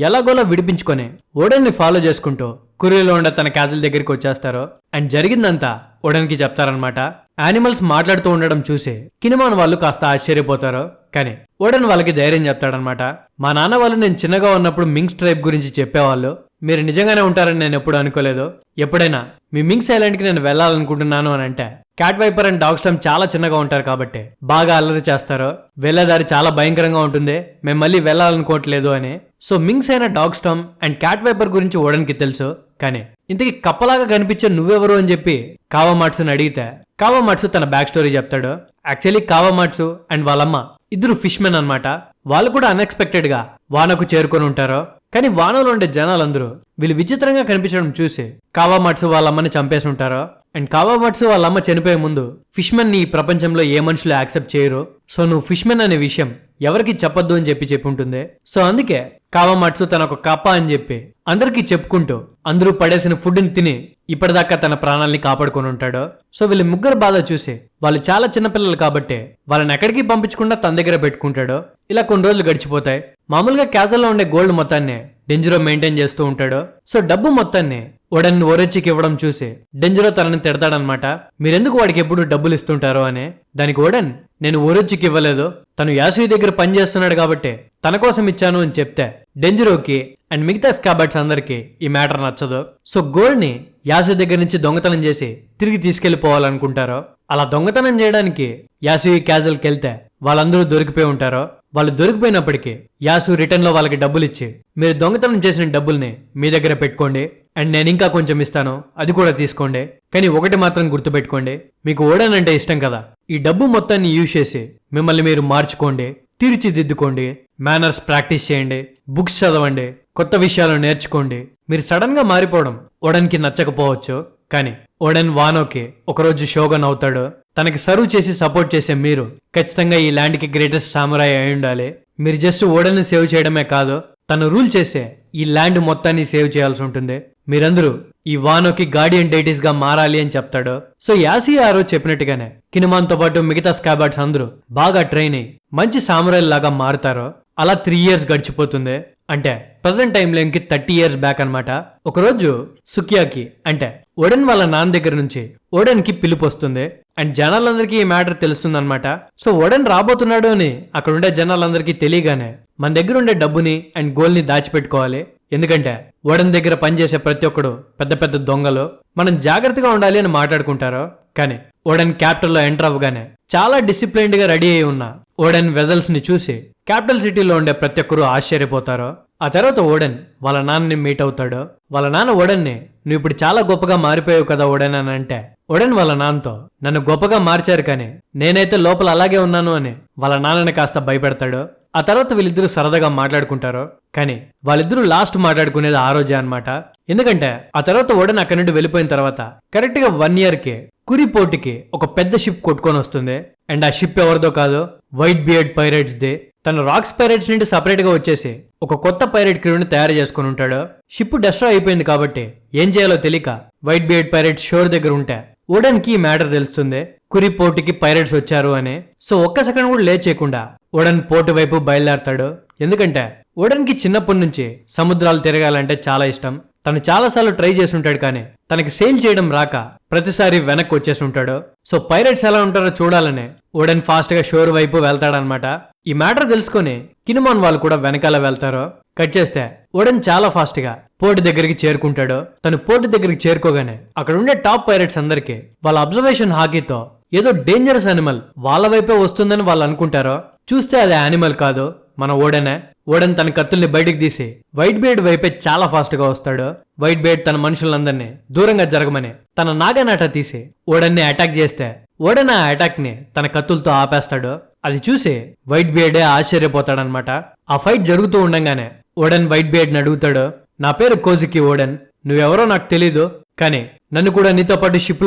ఎలాగోలా విడిపించుకొని ఓడెన్ ని ఫాలో చేసుకుంటూ కురీలో ఉండే తన క్యాజిల్ దగ్గరికి వచ్చేస్తారు. అండ్ జరిగిందంతా ఓడెన్ కి చెప్తారనమాట. యానిమల్స్ మాట్లాడుతూ ఉండడం చూసి కినిమాన్ వాళ్ళు కాస్త ఆశ్చర్యపోతారు. కానీ ఓడెన్ వాళ్ళకి ధైర్యం చెప్తాడనమాట. మా నాన్న వాళ్ళు నేను చిన్నగా ఉన్నప్పుడు మింక్స్ ట్రైబ్ గురించి చెప్పేవాళ్ళు, మీరు నిజంగానే ఉంటారని నేను ఎప్పుడు అనుకోలేదు. ఎప్పుడైనా మీ మింక్స్ ఐలాండ్ కి నేను వెళ్ళాలనుకుంటున్నాను అని అంటే Cat Viper and Dog Storm చాలా చిన్నగా ఉంటారు కాబట్టి బాగా అల్లరి చేస్తారు, వెళ్ళేదారి చాలా భయంకరంగా ఉంటుంది, మేము మళ్ళీ వెళ్ళాలనుకోవట్లేదు అని. సో మింక్స్ అయిన Dog storm and cat Viper గురించి ఓడెన్ కి తెలుసు. కానీ ఇంతకీ కప్పలాగా కనిపించే నువ్వెవరు అని చెప్పి కావామాట్సుని అడిగితే కావామాట్సు తన బ్యాక్ స్టోరీ చెప్తాడు. యాక్చువల్లీ కావామాట్సు అండ్ వాళ్ళమ్మ ఇద్దరు ఫిష్మెన్ అన్నమాట. వాళ్ళు కూడా అన్ఎక్స్పెక్టెడ్ గా వానకు చేరుకొని ఉంటారు. కానీ వానలో ఉండే జనాలందరూ వీళ్ళు విచిత్రంగా కనిపించడం చూసి కావామాట్సు వాళ్ళమ్మని చంపేసి ఉంటారు. అండ్ కావామాట్సు వాళ్ళమ్మ చనిపోయే ముందు ఫిష్మెన్ ని ఈ ప్రపంచంలో ఏ మనుషులు యాక్సెప్ట్ చేయరు, సో నువ్వు ఫిష్మెన్ అనే విషయం ఎవరికి చెప్పొద్దు అని చెప్పి ఉంటుంది. సో అందుకే కావామాట్సు తన ఒక కప్ప అని చెప్పి అందరికీ చెప్పుకుంటూ అందరూ పడేసిన ఫుడ్ ని తిని ఇప్పటిదాకా తన ప్రాణాలని కాపాడుకొని ఉంటాడు. సో వీళ్ళ ముగ్గురు బాధ చూసి వాళ్ళు చాలా చిన్నపిల్లలు కాబట్టి వాళ్ళని ఎక్కడికి పంపించకుండా తన దగ్గర పెట్టుకుంటాడు. ఇలా కొన్ని రోజులు గడిచిపోతాయి. మామూలుగా క్యాజల్లో ఉండే గోల్డ్ మొత్తాన్ని డెంజరో మెయింటైన్ చేస్తూ ఉంటాడు. సో డబ్బు మొత్తాన్ని ఓడెన్ ఓరెచ్చికి ఇవ్వడం చూసి డెంజరో తనని తిడతాడనమాట. మీరెందుకు వాడికి ఎప్పుడు డబ్బులు ఇస్తుంటారో అని. దానికి ఓడెన్, నేను ఓరెచ్చికి ఇవ్వలేదు, తను యాసుయి దగ్గర పని చేస్తున్నాడు కాబట్టి తన కోసం ఇచ్చాను అని చెప్తే డెంజరోకి అండ్ మిగతా స్కాబర్డ్స్ అందరికి ఈ మ్యాటర్ నచ్చదు. సో గోల్డ్ ని యాసు దగ్గర నుంచి దొంగతనం చేసి తిరిగి తీసుకెళ్లిపోవాలనుకుంటారు. అలా దొంగతనం చేయడానికి యాసు క్యాజల్కి వెళ్తే వాళ్ళందరూ దొరికిపోయి ఉంటారు. వాళ్ళు దొరికిపోయినప్పటికీ యాసు రిటర్న్ లో వాళ్ళకి డబ్బులు ఇచ్చి మీరు దొంగతనం చేసిన డబ్బుల్ని మీ దగ్గర పెట్టుకోండి అండ్ నేను ఇంకా కొంచెం ఇస్తాను, అది కూడా తీసుకోండి, కానీ ఒకటి మాత్రం గుర్తుపెట్టుకోండి, మీకు ఓడెన్ అంటే ఇష్టం కదా, ఈ డబ్బు మొత్తాన్ని యూజ్ చేసి మిమ్మల్ని మీరు మార్చుకోండి, తీర్చిదిద్దుకోండి, మేనర్స్ ప్రాక్టీస్ చేయండి, బుక్స్ చదవండి, కొత్త విషయాలు నేర్చుకోండి. మీరు సడన్ గా మారిపోవడం ఓడెన్ కి నచ్చకపోవచ్చు, కానీ ఓడెన్ వానోకి ఒకరోజు షోగన్ అవుతాడు. తనకి సర్వ్ చేసి సపోర్ట్ చేసే మీరు ఖచ్చితంగా ఈ ల్యాండ్ కి గ్రేటెస్ట్ సామురాయ్ అయి ఉండాలి. మీరు జస్ట్ ఓడెన్ ని సేవ్ చేయడమే కాదు, తను రూల్ చేసే ఈ ల్యాండ్ మొత్తాన్ని సేవ్ చేయాల్సి ఉంటుంది. మీరందరూ ఈ వానోకి గార్డియన్ డైటీస్ గా మారాలి అని చెప్తాడు. సో యాసి ఆ రోజు చెప్పినట్టుగానే కినిమాన్ తో పాటు మిగతా స్కాబర్డ్స్ అందరూ బాగా ట్రైన్ అయ్యి మంచి సామురాయ్ లాగా మారుతారు. అలా 3 years గడిచిపోతుంది. అంటే ప్రజెంట్ టైం లైన్ కి 30 years బ్యాక్ అనమాట. ఒకరోజు సుకియాకి అంటే ఓడెన్ వాళ్ళ నాన్న దగ్గర నుంచి ఓడెన్ కి పిలుపు వస్తుంది. అండ్ జనాలందరికీ ఈ మ్యాటర్ తెలుస్తుంది అనమాట. సో ఓడెన్ రాబోతున్నాడు అని అక్కడ ఉండే జనాలందరికీ తెలియగానే మన దగ్గర ఉండే డబ్బుని అండ్ గోల్డ్ ని దాచిపెట్టుకోవాలి. ఎందుకంటే ఓడెన్ దగ్గర పనిచేసే ప్రతి ఒక్కడు పెద్ద పెద్ద దొంగలు, మనం జాగ్రత్తగా ఉండాలి అని మాట్లాడుకుంటారు. కానీ ఓడెన్ క్యాపిటల్ లో ఎంటర్ అవ్వగానే చాలా డిసిప్లైన్డ్ గా రెడీ అయి ఉన్న ఓడెన్ వెజల్స్ ని చూసి క్యాపిటల్ సిటీలో ఉండే ప్రతి ఒక్కరూ ఆశ్చర్యపోతారు. ఆ తర్వాత ఓడెన్ వాళ్ళ నాన్నని మీట్ అవుతాడు. వాళ్ళ నాన్న ఓడెన్ని నువ్వు ఇప్పుడు చాలా గొప్పగా మారిపోయావు కదా ఓడెన్ అని అంటే, ఓడెన్ వాళ్ళ నాన్నతో నన్ను గొప్పగా మార్చారు కానీ నేనైతే లోపల అలాగే ఉన్నాను అని వాళ్ళ నాన్నని కాస్త భయపెడతాడు. ఆ తర్వాత వీళ్ళిద్దరూ సరదాగా మాట్లాడుకుంటారు. కానీ వాళ్ళిద్దరూ లాస్ట్ మాట్లాడుకునేది ఆ రోజే అనమాట. ఎందుకంటే ఆ తర్వాత ఓడెన్ అక్కడి నుండి వెళ్ళిపోయిన తర్వాత కరెక్ట్ గా 1 year కి కురి పోర్టుకి ఒక పెద్ద షిప్ కొట్టుకొని వస్తుంది. అండ్ ఆ షిప్ ఎవరిదో కాదు, వైట్ బియర్డ్ పైరేట్స్ దే. తను రాక్స్ పైరేట్స్ నుండి సపరేట్ గా వచ్చేసి ఒక కొత్త పైరేట్ క్రూని తయారు చేసుకుని ఉంటాడు. షిప్ డెస్ట్రాయ్ అయిపోయింది కాబట్టి ఏం చేయాలో తెలియక వైట్ బియర్డ్ పైరేట్ షోర్ దగ్గర ఉంటే ఓడెన్ కి మ్యాటర్ తెలుస్తుంది, కురి పోర్టుకి పైరేట్స్ వచ్చారు అని. సో ఒక్క సెకండ్ కూడా లేట్ చేయకుండా ఓడెన్ పోర్టు వైపు బయలుదేరతాడు. ఎందుకంటే ఓడెన్ కి చిన్నప్పటి నుంచి సముద్రాలు తిరగాలంటే చాలా ఇష్టం. తను చాలాసార్లు ట్రై చేసి ఉంటాడు కానీ తనకి సేల్ చేయడం రాక ప్రతిసారి వెనక్కి వచ్చేసి ఉంటాడు. సో పైరేట్స్ ఎలా ఉంటారో చూడాలని ఓడెన్ ఫాస్ట్ గా షోర్ వైపు వెళ్తాడనమాట. ఈ మ్యాటర్ తెలుసుకొని కినుమాన్ వాళ్ళు కూడా వెనకాల వెళ్తారు. కట్ చేస్తే ఓడెన్ చాలా ఫాస్ట్ గా పోర్టు దగ్గరికి చేరుకుంటాడు. తను పోర్టు దగ్గరికి చేరుకోగానే అక్కడ ఉండే టాప్ పైరేట్స్ అందరికి వాళ్ళ అబ్జర్వేషన్ హాకీతో ఏదో డేంజరస్ యానిమల్ వాళ్ళ వైపే వస్తుందని వాళ్ళు అనుకుంటారో, చూస్తే అది యానిమల్ కాదు, మన ఓడెనే. ఓడెన్ తన కత్తుల్ని బయటికి తీసి వైట్ బియర్డ్ వైపే చాలా ఫాస్ట్ గా వస్తాడు. వైట్ బియర్డ్ తన మనుషులందరినీ దూరంగా జరగమని తన నాగనాట తీసి ఓడెన్ ని అటాక్ చేస్తే ఓడెన్ ఆ అటాక్ ని తన కత్తులతో ఆపేస్తాడు. అది చూసి వైట్ బియర్డే ఆశ్చర్యపోతాడనమాట. ఆ ఫైట్ జరుగుతూ ఉండంగానే ఓడెన్ వైట్ బియర్డ్ ని అడుగుతాడు, నా పేరు కోజికి ఓడెన్, నువ్వెవరో నాకు తెలీదు కానీ నన్ను కూడా నీతో పాటు షిప్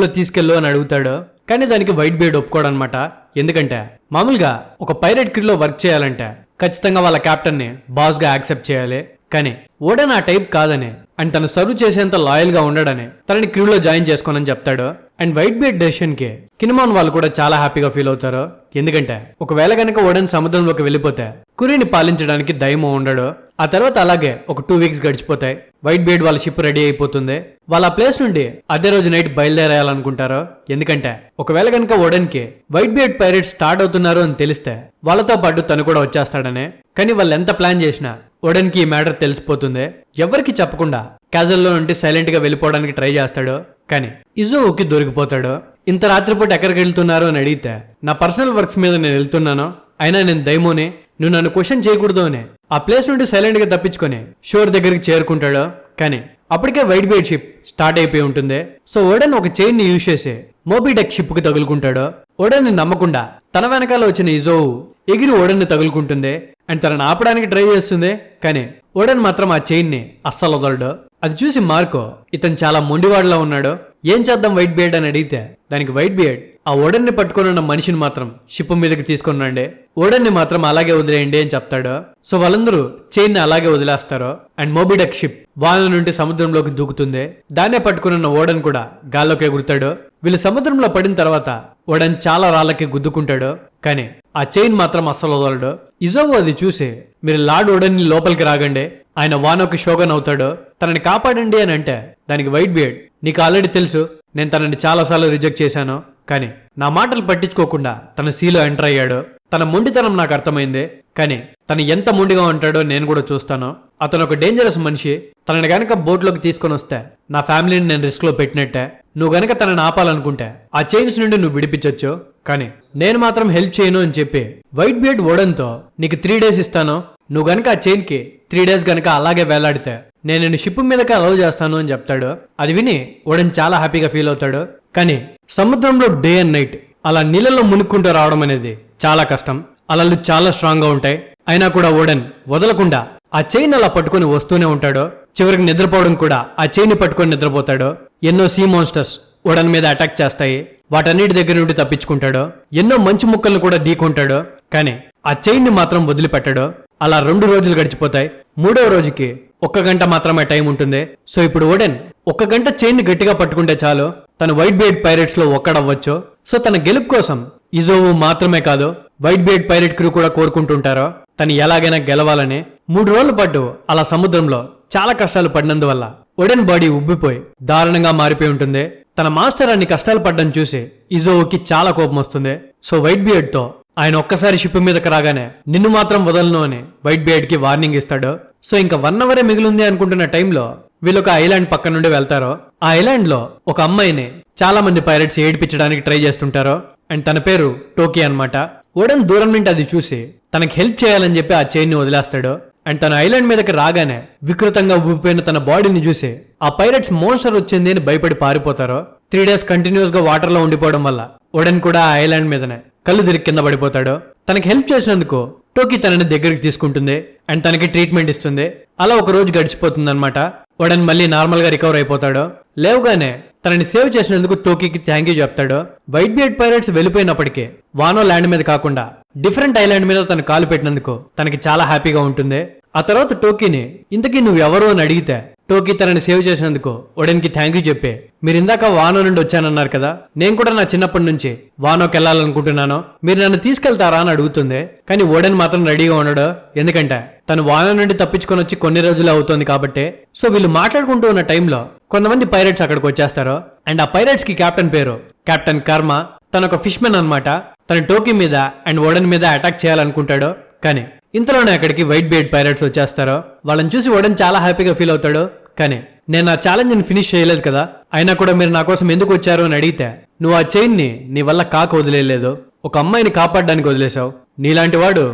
లో తీసుకెళ్ళు అని అడుగుతాడు. కానీ దానికి వైట్ బియర్డ్ ఒప్పుకోడనమాట. ఎందుకంటే మామూలుగా ఒక పైరేట్ క్రూ లో వర్క్ చేయాలంటే ఖచ్చితంగా వాళ్ళ కెప్టెన్ ని బాస్ గా యాక్సెప్ట్ చేయాలి. కానీ ఓడెన్ ఆ టైప్ కాదని అండ్ తను సర్వ్ చేసేంత లాయల్ గా ఉండడని తనని క్రూలో జాయిన్ చేసుకోనని చెప్తాడు. అండ్ వైట్ బియర్డ్ డెసిషన్ కి కినుమాన్ వాళ్ళు కూడా చాలా హ్యాపీగా ఫీల్ అవుతారు. ఎందుకంటే ఒకవేళ గనక ఓడెన్ సముద్రంలోకి వెళ్ళిపోతే కురిని పాలించడానికి దయము ఉండడు. ఆ తర్వాత అలాగే ఒక 2 weeks గడిచిపోతాయి. వైట్ బియర్డ్ వాళ్ళ షిప్ రెడీ అయిపోతుంది. వాళ్ళ ప్లేస్ నుండి అదే రోజు నైట్ బయలుదేరాలనుకుంటారు. ఎందుకంటే ఒకవేళ గనక ఓడెన్ కి వైట్ బియర్డ్ పైరేట్స్ స్టార్ట్ అవుతున్నారు అని తెలిస్తే వాళ్ళతో పాటు తను కూడా వచ్చేస్తాడనే. కానీ వాళ్ళు ఎంత ప్లాన్ చేసినా ఓడెన్ కి ఈ మ్యాటర్ తెలిసిపోతుంది. ఎవరికి చెప్పకుండా క్యాజల్లో నుండి సైలెంట్ గా వెళ్ళిపోవడానికి ట్రై చేస్తాడు. కానీ ఇజోవుకి దొరికిపోతాడు. ఇంత రాత్రిపూట ఎక్కడికి వెళ్తున్నారు అని అడిగితే నా పర్సనల్ వర్క్స్ మీద నేను వెళ్తున్నాను, అయినా నేను దైమోని, నువ్వు నన్ను క్వశ్చన్ చేయకూడదు అని ఆ ప్లేస్ నుండి సైలెంట్ గా తప్పించుకొని షోర్ దగ్గరికి చేరుకుంటాడు. కానీ అప్పటికే వైట్ బియర్డ్ షిప్ స్టార్ట్ అయిపోయి ఉంటుంది. సో ఓడెన్ ఒక చైన్ ని యూజ్ చేసి మోబీడెక్ షిప్ కి తగులుకుంటాడు. ఓడెన్ ని నమ్మకుండా తన వెనకాల వచ్చిన ఇజోవు ఎగిరి ఓడెన్ ని తగులుకుంటుంది అండ్ తనని ఆపడానికి ట్రై చేస్తుంది. కానీ ఓడెన్ మాత్రం ఆ చైన్ ని అస్సలు వదలడు. అది చూసి మార్కో ఇతను చాలా మొండివాడలా ఉన్నాడు, ఏం చేద్దాం వైట్ బియర్డ్ అని అడిగితే దానికి వైట్ బియర్డ్ ఆ ఓడెన్ ని పట్టుకుని ఉన్న మనిషిని మాత్రం షిప్ మీదకి తీసుకుని రండి, ఓడెన్ ని మాత్రం అలాగే వదిలేయండి అని చెప్తాడు. సో వాళ్ళందరూ చైన్ ని అలాగే వదిలేస్తారు. అండ్ మోబీడెక్ షిప్ వాళ్ళ నుండి సముద్రంలోకి దూకుతుంది. దాన్నే పట్టుకున్న ఓడెన్ కూడా గాల్లోకి ఎగురుతాడు. వీళ్ళు సముద్రంలో పడిన తర్వాత ఓడెన్ చాలా రాళ్ళకి గుద్దుకుంటాడు. కానీ ఆ చైన్ మాత్రం అస్సలు వదలడు. ఇజోవు అది చూసి మీరు లార్డ్ ఓడెన్ ని లోపలికి రాగండి, ఆయన వానోకి షోగన్ అవుతాడు, తనని కాపాడండి అని అంటే దానికి వైట్ బియర్డ్ నీకు ఆల్రెడీ తెలుసు నేను తనని చాలాసార్లు రిజెక్ట్ చేశాను, కానీ నా మాటలు పట్టించుకోకుండా తన సీలో ఎంటర్ అయ్యాడు. తన మొండితనం నాకు అర్థమైంది, కానీ తను ఎంత మొండిగా ఉంటాడో నేను కూడా చూస్తాను. అతను ఒక డేంజరస్ మనిషి, తనని గనక బోట్లోకి తీసుకొని వస్తే నా ఫ్యామిలీని నేను రిస్క్ లో పెట్టినట్టే. నువ్వు గనక తనని ఆపాలనుకుంటే ఆ చైన్స్ నుండి నువ్వు విడిపించొచ్చు, కానీ నేను మాత్రం హెల్ప్ చేయను అని చెప్పి వైట్ బియర్డ్ ఓడెన్తో నీకు 3 days ఇస్తాను, నువ్వు గనక ఆ చైన్ కి 3 days గనక అలాగే వేలాడితే నేను నిన్ను షిప్ మీదకి అలౌ చేస్తాను అని చెప్తాడు. అది విని ఓడెన్ చాలా హ్యాపీగా ఫీల్ అవుతాడు. కానీ సముద్రంలో డే అండ్ నైట్ అలా నీళ్ళలో మునుక్కుంటూ రావడం అనేది చాలా కష్టం. అలలు చాలా స్ట్రాంగ్ గా ఉంటాయి. అయినా కూడా ఓడెన్ వదలకుండా ఆ చైన్ అలా పట్టుకొని వస్తూనే ఉంటాడు. చివరికి నిద్రపోవడం కూడా ఆ చైన్ ని పట్టుకొని నిద్రపోతాడు. ఎన్నో సీ మాన్స్టర్స్ ఓడెన్ మీద అటాక్ చేస్తాయి, వాటన్నిటి దగ్గర నుండి తప్పించుకుంటాడు. ఎన్నో మంచి ముక్కలను కూడా ఢీకొంటాడు. కానీ ఆ చైన్ ని మాత్రం వదిలిపెట్టాడు. అలా 2 రోజులు గడిచిపోతాయి. 3వ రోజుకి 1 గంట మాత్రమే టైం ఉంటుంది. సో ఇప్పుడు ఓడెన్ 1 గంట చైన్ ని గట్టిగా పట్టుకుంటే చాలు తను వైట్ బియర్డ్ పైరేట్స్ లో ఒక్కడవ్వచ్చు. సో తన గెలుపు కోసం ఇజోవు మాత్రమే కాదు వైట్ బియర్డ్ పైరేట్ క్రూ కూడా కోరుకుంటుంటారో తను ఎలాగైనా గెలవాలని. 3 రోజుల పాటు అలా సముద్రంలో చాలా కష్టాలు పడినందువల్ల ఓడెన్ బాడీ ఉబ్బిపోయి దారుణంగా మారిపోయి ఉంటుంది. తన మాస్టర్ అన్ని కష్టాలు పడ్డం చూసి ఇజోవుకి చాలా కోపం వస్తుంది. సో వైట్ బియర్డ్ తో ఆయన ఒక్కసారి షిప్ మీదకి రాగానే నిన్ను మాత్రం వదలను అని వైట్ బియర్డ్ కి వార్నింగ్ ఇస్తాడు. సో ఇంకా 1 hour మిగిలింది అనుకుంటున్న టైంలో వీళ్ళు ఒక ఐలాండ్ పక్క నుండి వెళ్తారో ఆ ఐలాండ్ లో ఒక అమ్మాయిని చాలా మంది పైరట్స్ ఏడిపించడానికి ట్రై చేస్తుంటారో అండ్ తన పేరు టోకీ అన్నమాట. ఓడెన్ దూరం నుండి అది చూసి తనకి హెల్ప్ చేయాలని చెప్పి ఆ చైన్ ని వదిలేస్తాడు. అండ్ తన ఐలాండ్ మీదకి రాగానే వికృతంగా ఊపిపోయిన తన బాడీని చూసి ఆ పైరట్స్ మోన్స్టర్ వచ్చింది అని భయపడి పారిపోతారో. 3 days కంటిన్యూస్ గా వాటర్ లో ఉండిపోవడం వల్ల ఓడెన్ కూడా ఆ ఐలాండ్ మీదనే కళ్ళు తిరిగి కింద పడిపోతాడు. తనకి హెల్ప్ చేసినందుకు టోకీ తనని దగ్గరికి తీసుకుంటుంది అండ్ తనకి ట్రీట్మెంట్ ఇస్తుంది. అలా ఒక రోజు గడిచిపోతుంది అనమాట. ఓడెన్ మళ్ళీ నార్మల్ గా రికవర్ అయిపోతాడు. లేవుగానే తనని సేవ్ చేసినందుకు టోకీకి థ్యాంక్ యూ చెప్తాడు. వైట్ బియర్డ్ పైరట్స్ వెళ్ళిపోయినప్పటికీ వానో ల్యాండ్ మీద కాకుండా డిఫరెంట్ ఐలాండ్ మీద తను కాలు పెట్టినందుకు తనకి చాలా హ్యాపీగా ఉంటుంది. ఆ తర్వాత టోకీని ఇంతకీ నువ్వు ఎవరు అని అడిగితే టోకీ తనని సేవ్ చేసినందుకు ఓడెన్ కి థ్యాంక్ యూ చెప్పి మీరు ఇందాక వానో నుండి వచ్చానన్నారు కదా, నేను కూడా నా చిన్నప్పటి నుంచి వానోకి వెళ్ళాలనుకుంటున్నాను, మీరు నన్ను తీసుకెళ్తారా అని అడుగుతుంది. కానీ ఓడెన్ మాత్రం రెడీగా ఉండడు. ఎందుకంటే తను వానో నుండి తప్పించుకొని వచ్చి కొన్ని రోజులు అవుతుంది కాబట్టి. సో వీళ్ళు మాట్లాడుకుంటూ ఉన్న టైంలో కొంతమంది పైరట్స్ అక్కడికి వచ్చేస్తారు. అండ్ ఆ పైరట్స్ కి కెప్టెన్ పేరు కెప్టెన్ కర్మ. తను ఒక ఫిష్ మెన్ అనమాట. తన టోకీ మీద అండ్ ఓడెన్ మీద అటాక్ చేయాలనుకుంటాడు. కానీ ఇంతలోనే అక్కడికి వైట్ బియర్డ్ పైరట్స్ వచ్చేస్తారో. వాళ్ళని చూసి ఓడెన్ చాలా హ్యాపీగా ఫీల్ అవుతాడు. కానీ నేను ఆ ఛాలెంజ్ ని ఫినిష్ చేయలేదు కదా, అయినా కూడా మీరు నా కోసం ఎందుకు వచ్చారు అని అడిగితే నువ్వు ఆ చైన్ ని నీ వల్ల కాక వదిలేదు, ఒక అమ్మాయిని కాపాడడానికి వదిలేసావు, నీలాంటి వాడు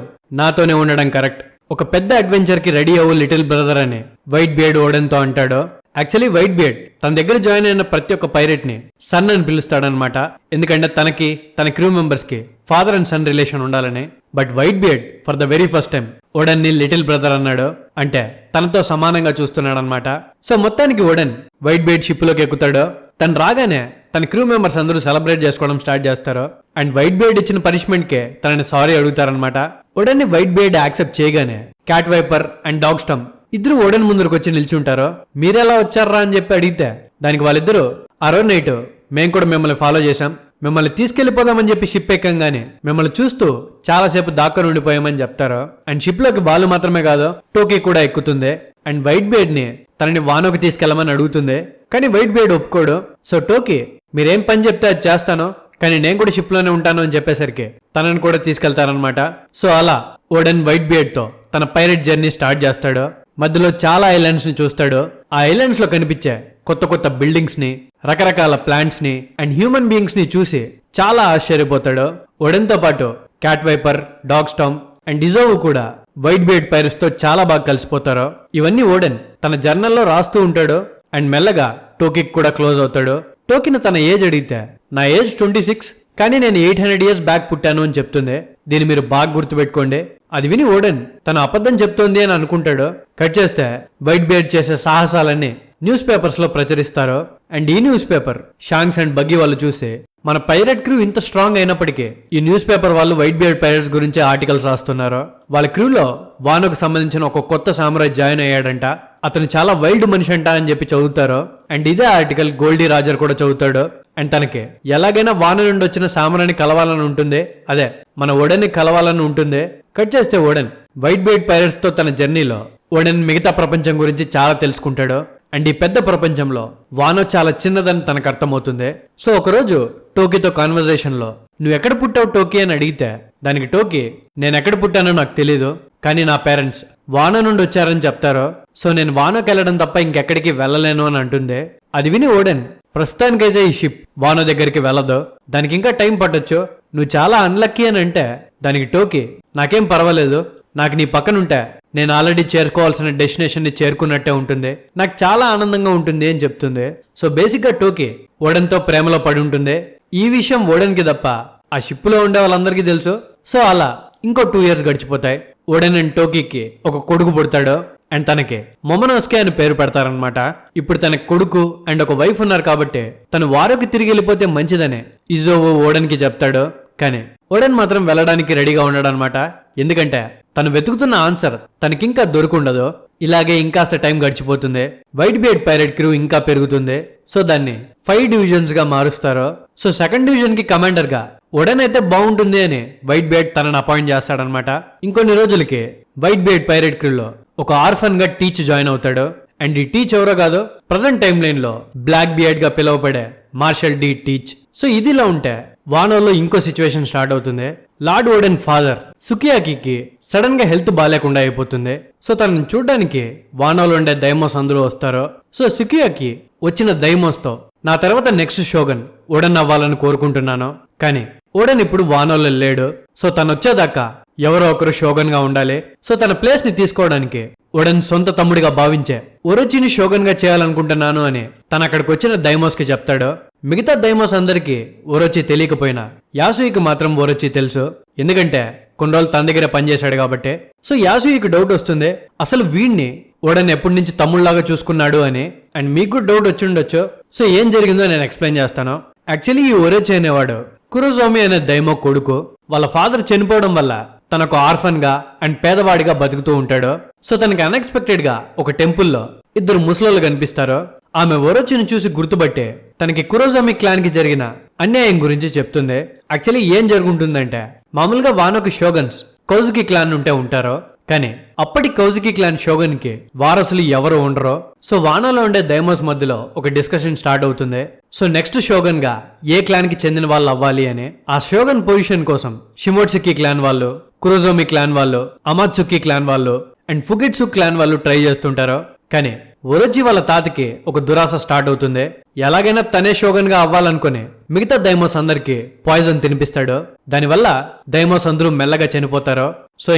నాతోనే ఉండడం కరెక్ట్, ఒక పెద్ద అడ్వెంచర్ కి రెడీ అవ్వు లిటిల్ బ్రదర్ అని వైట్ బియర్డ్ ఓడెన్ తో అంటాడు. యాక్చువల్లీ వైట్ బియర్డ్ తన దగ్గర జాయిన్ అయిన ప్రతి ఒక్క పైరెట్ ని సన్ అని పిలుస్తాడనమాట. ఎందుకంటే తనకి తన క్రూ మెంబర్స్ కి ఫాదర్ అండ్ సన్ రిలేషన్ ఉండాలని. But white beard for the very first time Odean ని లిటిల్ బ్రదర్ అన్నాడు. అంటే తనతో సమానంగా చూస్తున్నాడు అనమాట. సో మొత్తానికి ఓడెన్ వైట్ బియర్డ్ షిప్ లోకి ఎక్కుతాడు. తను రాగానే తన క్రూ మెంబర్స్ అందరూ సెలబ్రేట్ చేసుకోవడం స్టార్ట్ చేస్తారు. అండ్ వైట్ బియర్డ్ ఇచ్చిన పనిష్మెంట్ కే తనని సారీ అడుగుతారనమాట. ఓడెన్ ని వైట్ బియర్డ్ యాక్సెప్ట్ చేయగానే క్యాట్ వైపర్ అండ్ డాగ్ స్టమ్ ఇద్దరు ఓడెన్ ముందరకు వచ్చి నిల్చుంటారు. మీరెలా వచ్చారా అని చెప్పి అడిగితే దానికి వాళ్ళిద్దరూ ఆ రోజు నైట్ మేము కూడా మిమ్మల్ని ఫాలో చేశాం, మిమ్మల్ని తీసుకెళ్లిపోదామని చెప్పి షిప్ ఎక్కంగానే మిమ్మల్ని చూస్తూ చాలాసేపు దాక్కొని ఉండిపోయామని చెప్తారు. అండ్ షిప్ లోకి వాళ్ళు మాత్రమే కాదు టోకీ కూడా ఎక్కుతుంది. అండ్ వైట్ బియర్డ్ ని తనని వానోకి తీసుకెళ్లమని అడుగుతుంది. కానీ వైట్ బియర్డ్ ఒప్పుకోడు. సో టోకీ మీరేం పని చెప్తే అది చేస్తాను, కానీ నేను కూడా షిప్ లోనే ఉంటాను అని చెప్పేసరికి తనని కూడా తీసుకెళ్తారనమాట. సో అలా ఓడెన్ వైట్ బియర్డ్ తో తన పైరెట్ జర్నీ స్టార్ట్ చేస్తాడు. మధ్యలో చాలా ఐలాండ్స్ ని చూస్తాడు. ఆ ఐలాండ్స్ లో కనిపించే కొత్త కొత్త బిల్డింగ్స్ ని, రకరకాల ప్లాంట్స్ ని అండ్ హ్యూమన్ బీయింగ్స్ ని చూసి చాలా ఆశ్చర్యపోతాడు. ఓడెన్ తో పాటు cat viper, dog storm and డిజోవ్ కూడా వైట్ బియర్డ్ పైరట్స్ తో చాలా బాగా కలిసిపోతారు. ఇవన్నీ ఓడెన్ తన జర్నల్లో రాస్తూ ఉంటాడు. అండ్ మెల్లగా టోకీకి కూడా క్లోజ్ అవుతాడు. టోకీని తన ఏజ్ అడిగితే నా ఏజ్ 26, కానీ నేను 800 years బ్యాక్ పుట్టాను అని చెప్తుంది. దీన్ని మీరు బాగా గుర్తుపెట్టుకోండి. అది విని ఓడెన్ తన అబద్ధం చెప్తోంది అని అనుకుంటాడు. కట్ చేస్తే వైట్ బియర్డ్ చేసే సాహసాలన్నీ న్యూస్ పేపర్స్ లో ప్రచురిస్తారు. అండ్ ఈ news paper shanks and buggy వాళ్ళు చూసి మన పైరట్ క్రూ ఇంత స్ట్రాంగ్ అయినప్పటికీ ఈ న్యూస్ పేపర్ వాళ్ళు వైట్ బియర్డ్ పైరట్స్ గురించి ఆర్టికల్స్ రాస్తున్నారు. వాళ్ళ క్రూలో వానోకు సంబంధించిన ఒక కొత్త సామ్రాజ్ జాయిన్ అయ్యాడంట, అతను చాలా వైల్డ్ మనిషి అంట అని చెప్పి చదువుతారు. అండ్ ఇదే ఆర్టికల్ గోల్డీ రాజర్ కూడా చదువుతాడు. అండ్ తనకి ఎలాగైనా వాన నుండి వచ్చిన సామ్రాన్ని కలవాలని ఉంటుంది, అదే మన ఓడెన్ ని కలవాలని ఉంటుంది. కట్ చేస్తే ఓడెన్ వైట్ బియర్డ్ పైరట్స్ తో తన జర్నీలో ఓడెన్ మిగతా ప్రపంచం గురించి చాలా తెలుసుకుంటాడు. అండ్ ఈ పెద్ద ప్రపంచంలో వానో చాలా చిన్నదని తనకు అర్థమవుతుంది. సో ఒకరోజు టోకీతో కాన్వర్జేషన్ లో నువ్వు ఎక్కడ పుట్టావు టోకీ అని అడిగితే దానికి టోకీ నేను ఎక్కడ పుట్టానో నాకు తెలీదు, కానీ నా పేరెంట్స్ వానో నుండి వచ్చారని చెప్తారు. సో నేను వానోకి వెళ్ళడం తప్ప ఇంకెక్కడికి వెళ్ళలేను అని అంటుంది. అది విని ఓడెన్ ప్రస్తుతానికైతే ఈ షిప్ వానో దగ్గరికి వెళ్ళదు, దానికి ఇంకా టైం పట్టొచ్చు, నువ్వు చాలా అన్లక్కీ అని అంటే దానికి టోకీ నాకేం పర్వాలేదు, నాకు నీ పక్కనుంటే నేను ఆల్రెడీ చేరుకోవాల్సిన డెస్టినేషన్ ని చేరుకున్నట్టే ఉంటుంది, నాకు చాలా ఆనందంగా ఉంటుంది అని చెప్తుంది. సో బేసిక్ గా టోకీ ఓడెన్ తో ప్రేమలో పడి ఉంటుంది. ఈ విషయం ఓడెన్ కి తప్ప ఆ షిప్ లో ఉండే వాళ్ళందరికీ తెలుసు. సో అలా ఇంకో 2 years గడిచిపోతాయి. ఓడెన్ అండ్ టోకీకి ఒక కొడుకు పుడతాడు. అండ్ తనకి మొమనోస్కే అని పేరు పెడతారనమాట. ఇప్పుడు తనకి కొడుకు అండ్ ఒక వైఫ్ ఉన్నారు కాబట్టి తను వారోకి తిరిగి వెళ్ళిపోతే మంచిదనే ఇజోవో ఓడెన్ కి చెప్తాడు. కానీ ఓడెన్ మాత్రం వెళ్ళడానికి రెడీగా ఉన్నాడు అనమాట. ఎందుకంటే తను వెతుకుతున్న ఆన్సర్ తనకింకా దొరుకుండదు. ఇలాగే ఇంకాస్త టైం గడిచిపోతుంది. వైట్ బియర్డ్ పైరట్ క్రూ ఇంకా పెరుగుతుంది. సో దాన్ని 5 divisions గా మారుస్తారు. సో సెకండ్ డివిజన్ కి కమాండర్ గా ఓడెన్ అయితే బాగుంటుంది అని వైట్ బియర్డ్ తనని అపాయింట్ చేస్తాడనమాట. ఇంకొన్ని రోజులకి వైట్ బియర్డ్ పైరట్ క్రూలో ఒక ఆర్ఫన్ గా టీచ్ జాయిన్ అవుతాడు. అండ్ ఈ టీచ్ ఎవరో కాదు, ప్రజెంట్ టైం లైన్ లో బ్లాక్ బియర్డ్ గా పిలువబడే మార్షల్ డి టీచ్. సో ఇదిలా ఉంటే వానోలో ఇంకో సిచ్యువేషన్ స్టార్ట్ అవుతుంది. లార్డ్ ఓడెన్ ఫాదర్ సుకియాకి సడన్ గా హెల్త్ బాగాలేకుండా అయిపోతుంది. సో తనని చూడడానికి వానోలో ఉండే డైమోస్ అందరూ వస్తారు. సో సుకియాకి వచ్చిన డైమోస్ తో నా తర్వాత నెక్స్ట్ షోగన్ ఓడెన్ అవ్వాలని కోరుకుంటున్నాను, కానీ ఓడెన్ ఇప్పుడు వానోలో లేడు. సో తను వచ్చేదాకా ఎవరో ఒకరు షోగన్ గా ఉండాలి. సో తన ప్లేస్ ని తీసుకోవడానికి ఓడెన్ సొంత తమ్ముడిగా భావించే ఒరోచిని షోగన్ గా చేయాలనుకుంటున్నాను అని తను అక్కడికి వచ్చిన డైమోస్ కి చెప్తాడు. మిగతా డైమోస్ అందరికి ఓరోచి తెలియకపోయినా యాసుయికి మాత్రం ఓరోచి తెలుసు, ఎందుకంటే కొన్ని రోజులు తన దగ్గర పనిచేశాడు కాబట్టి. సో యాసుయికి డౌట్ వస్తుంది, అసలు వీడిని ఓడెన్ ఎప్పటి నుంచి తమ్ముళ్లాగా చూసుకున్నాడు అని. అండ్ మీకు డౌట్ వచ్చి ఉండొచ్చు. సో ఏం జరిగిందో నేను ఎక్స్ప్లెయిన్ చేస్తాను. యాక్చువల్లీ ఈ ఓరోచి అనేవాడు కురోజోమి అనే డైమో కొడుకు. వాళ్ళ ఫాదర్ చనిపోవడం వల్ల తనకు ఆర్ఫన్ గా అండ్ పేదవాడిగా బతుకుతూ ఉంటాడు. సో తనకి అన్ఎక్స్పెక్టెడ్ గా ఒక టెంపుల్లో ఇద్దరు ముసలోళ్ళు కనిపిస్తారు. ఆమె ఓరోచిని చూసి గుర్తుపట్టే తనకి కురోజోమి క్లాన్ కి జరిగిన అన్యాయం గురించి చెప్తుంది. యాక్చువల్లీ ఏం జరుగుతుందంటే, మామూలుగా వానోకి షోగన్స్ కౌజుకి క్లాన్ ఉంటే ఉంటారో, కానీ అప్పటి కౌజుకి క్లాన్ షోగన్ కి వారసులు ఎవరు ఉండరో. సో వానోలో ఉండే డైమోస్ మధ్యలో ఒక డిస్కషన్ స్టార్ట్ అవుతుంది. సో నెక్స్ట్ షోగన్ గా ఏ క్లాన్ కి చెందిన వాళ్ళు అవ్వాలి అని. ఆ షోగన్ పొజిషన్ కోసం షిమోట్సుకి క్లాన్ వాళ్ళు, కురోజోమి క్లాన్ వాళ్ళు, అమాత్సుకి క్లాన్ వాళ్ళు అండ్ ఫుగిట్సు క్లాన్ వాళ్ళు ట్రై చేస్తుంటారు. కానీ ఒరోచి వాళ్ళ తాతకి ఒక దురాశ స్టార్ట్ అవుతుంది. ఎలాగైనా తనే షోగన్ గా అవ్వాలనుకుని మిగతా డైమోస్ అందరికి పాయిజన్ తినిపిస్తాడు. దానివల్ల డైమోస్ అందరూ మెల్లగా చనిపోతారు. సో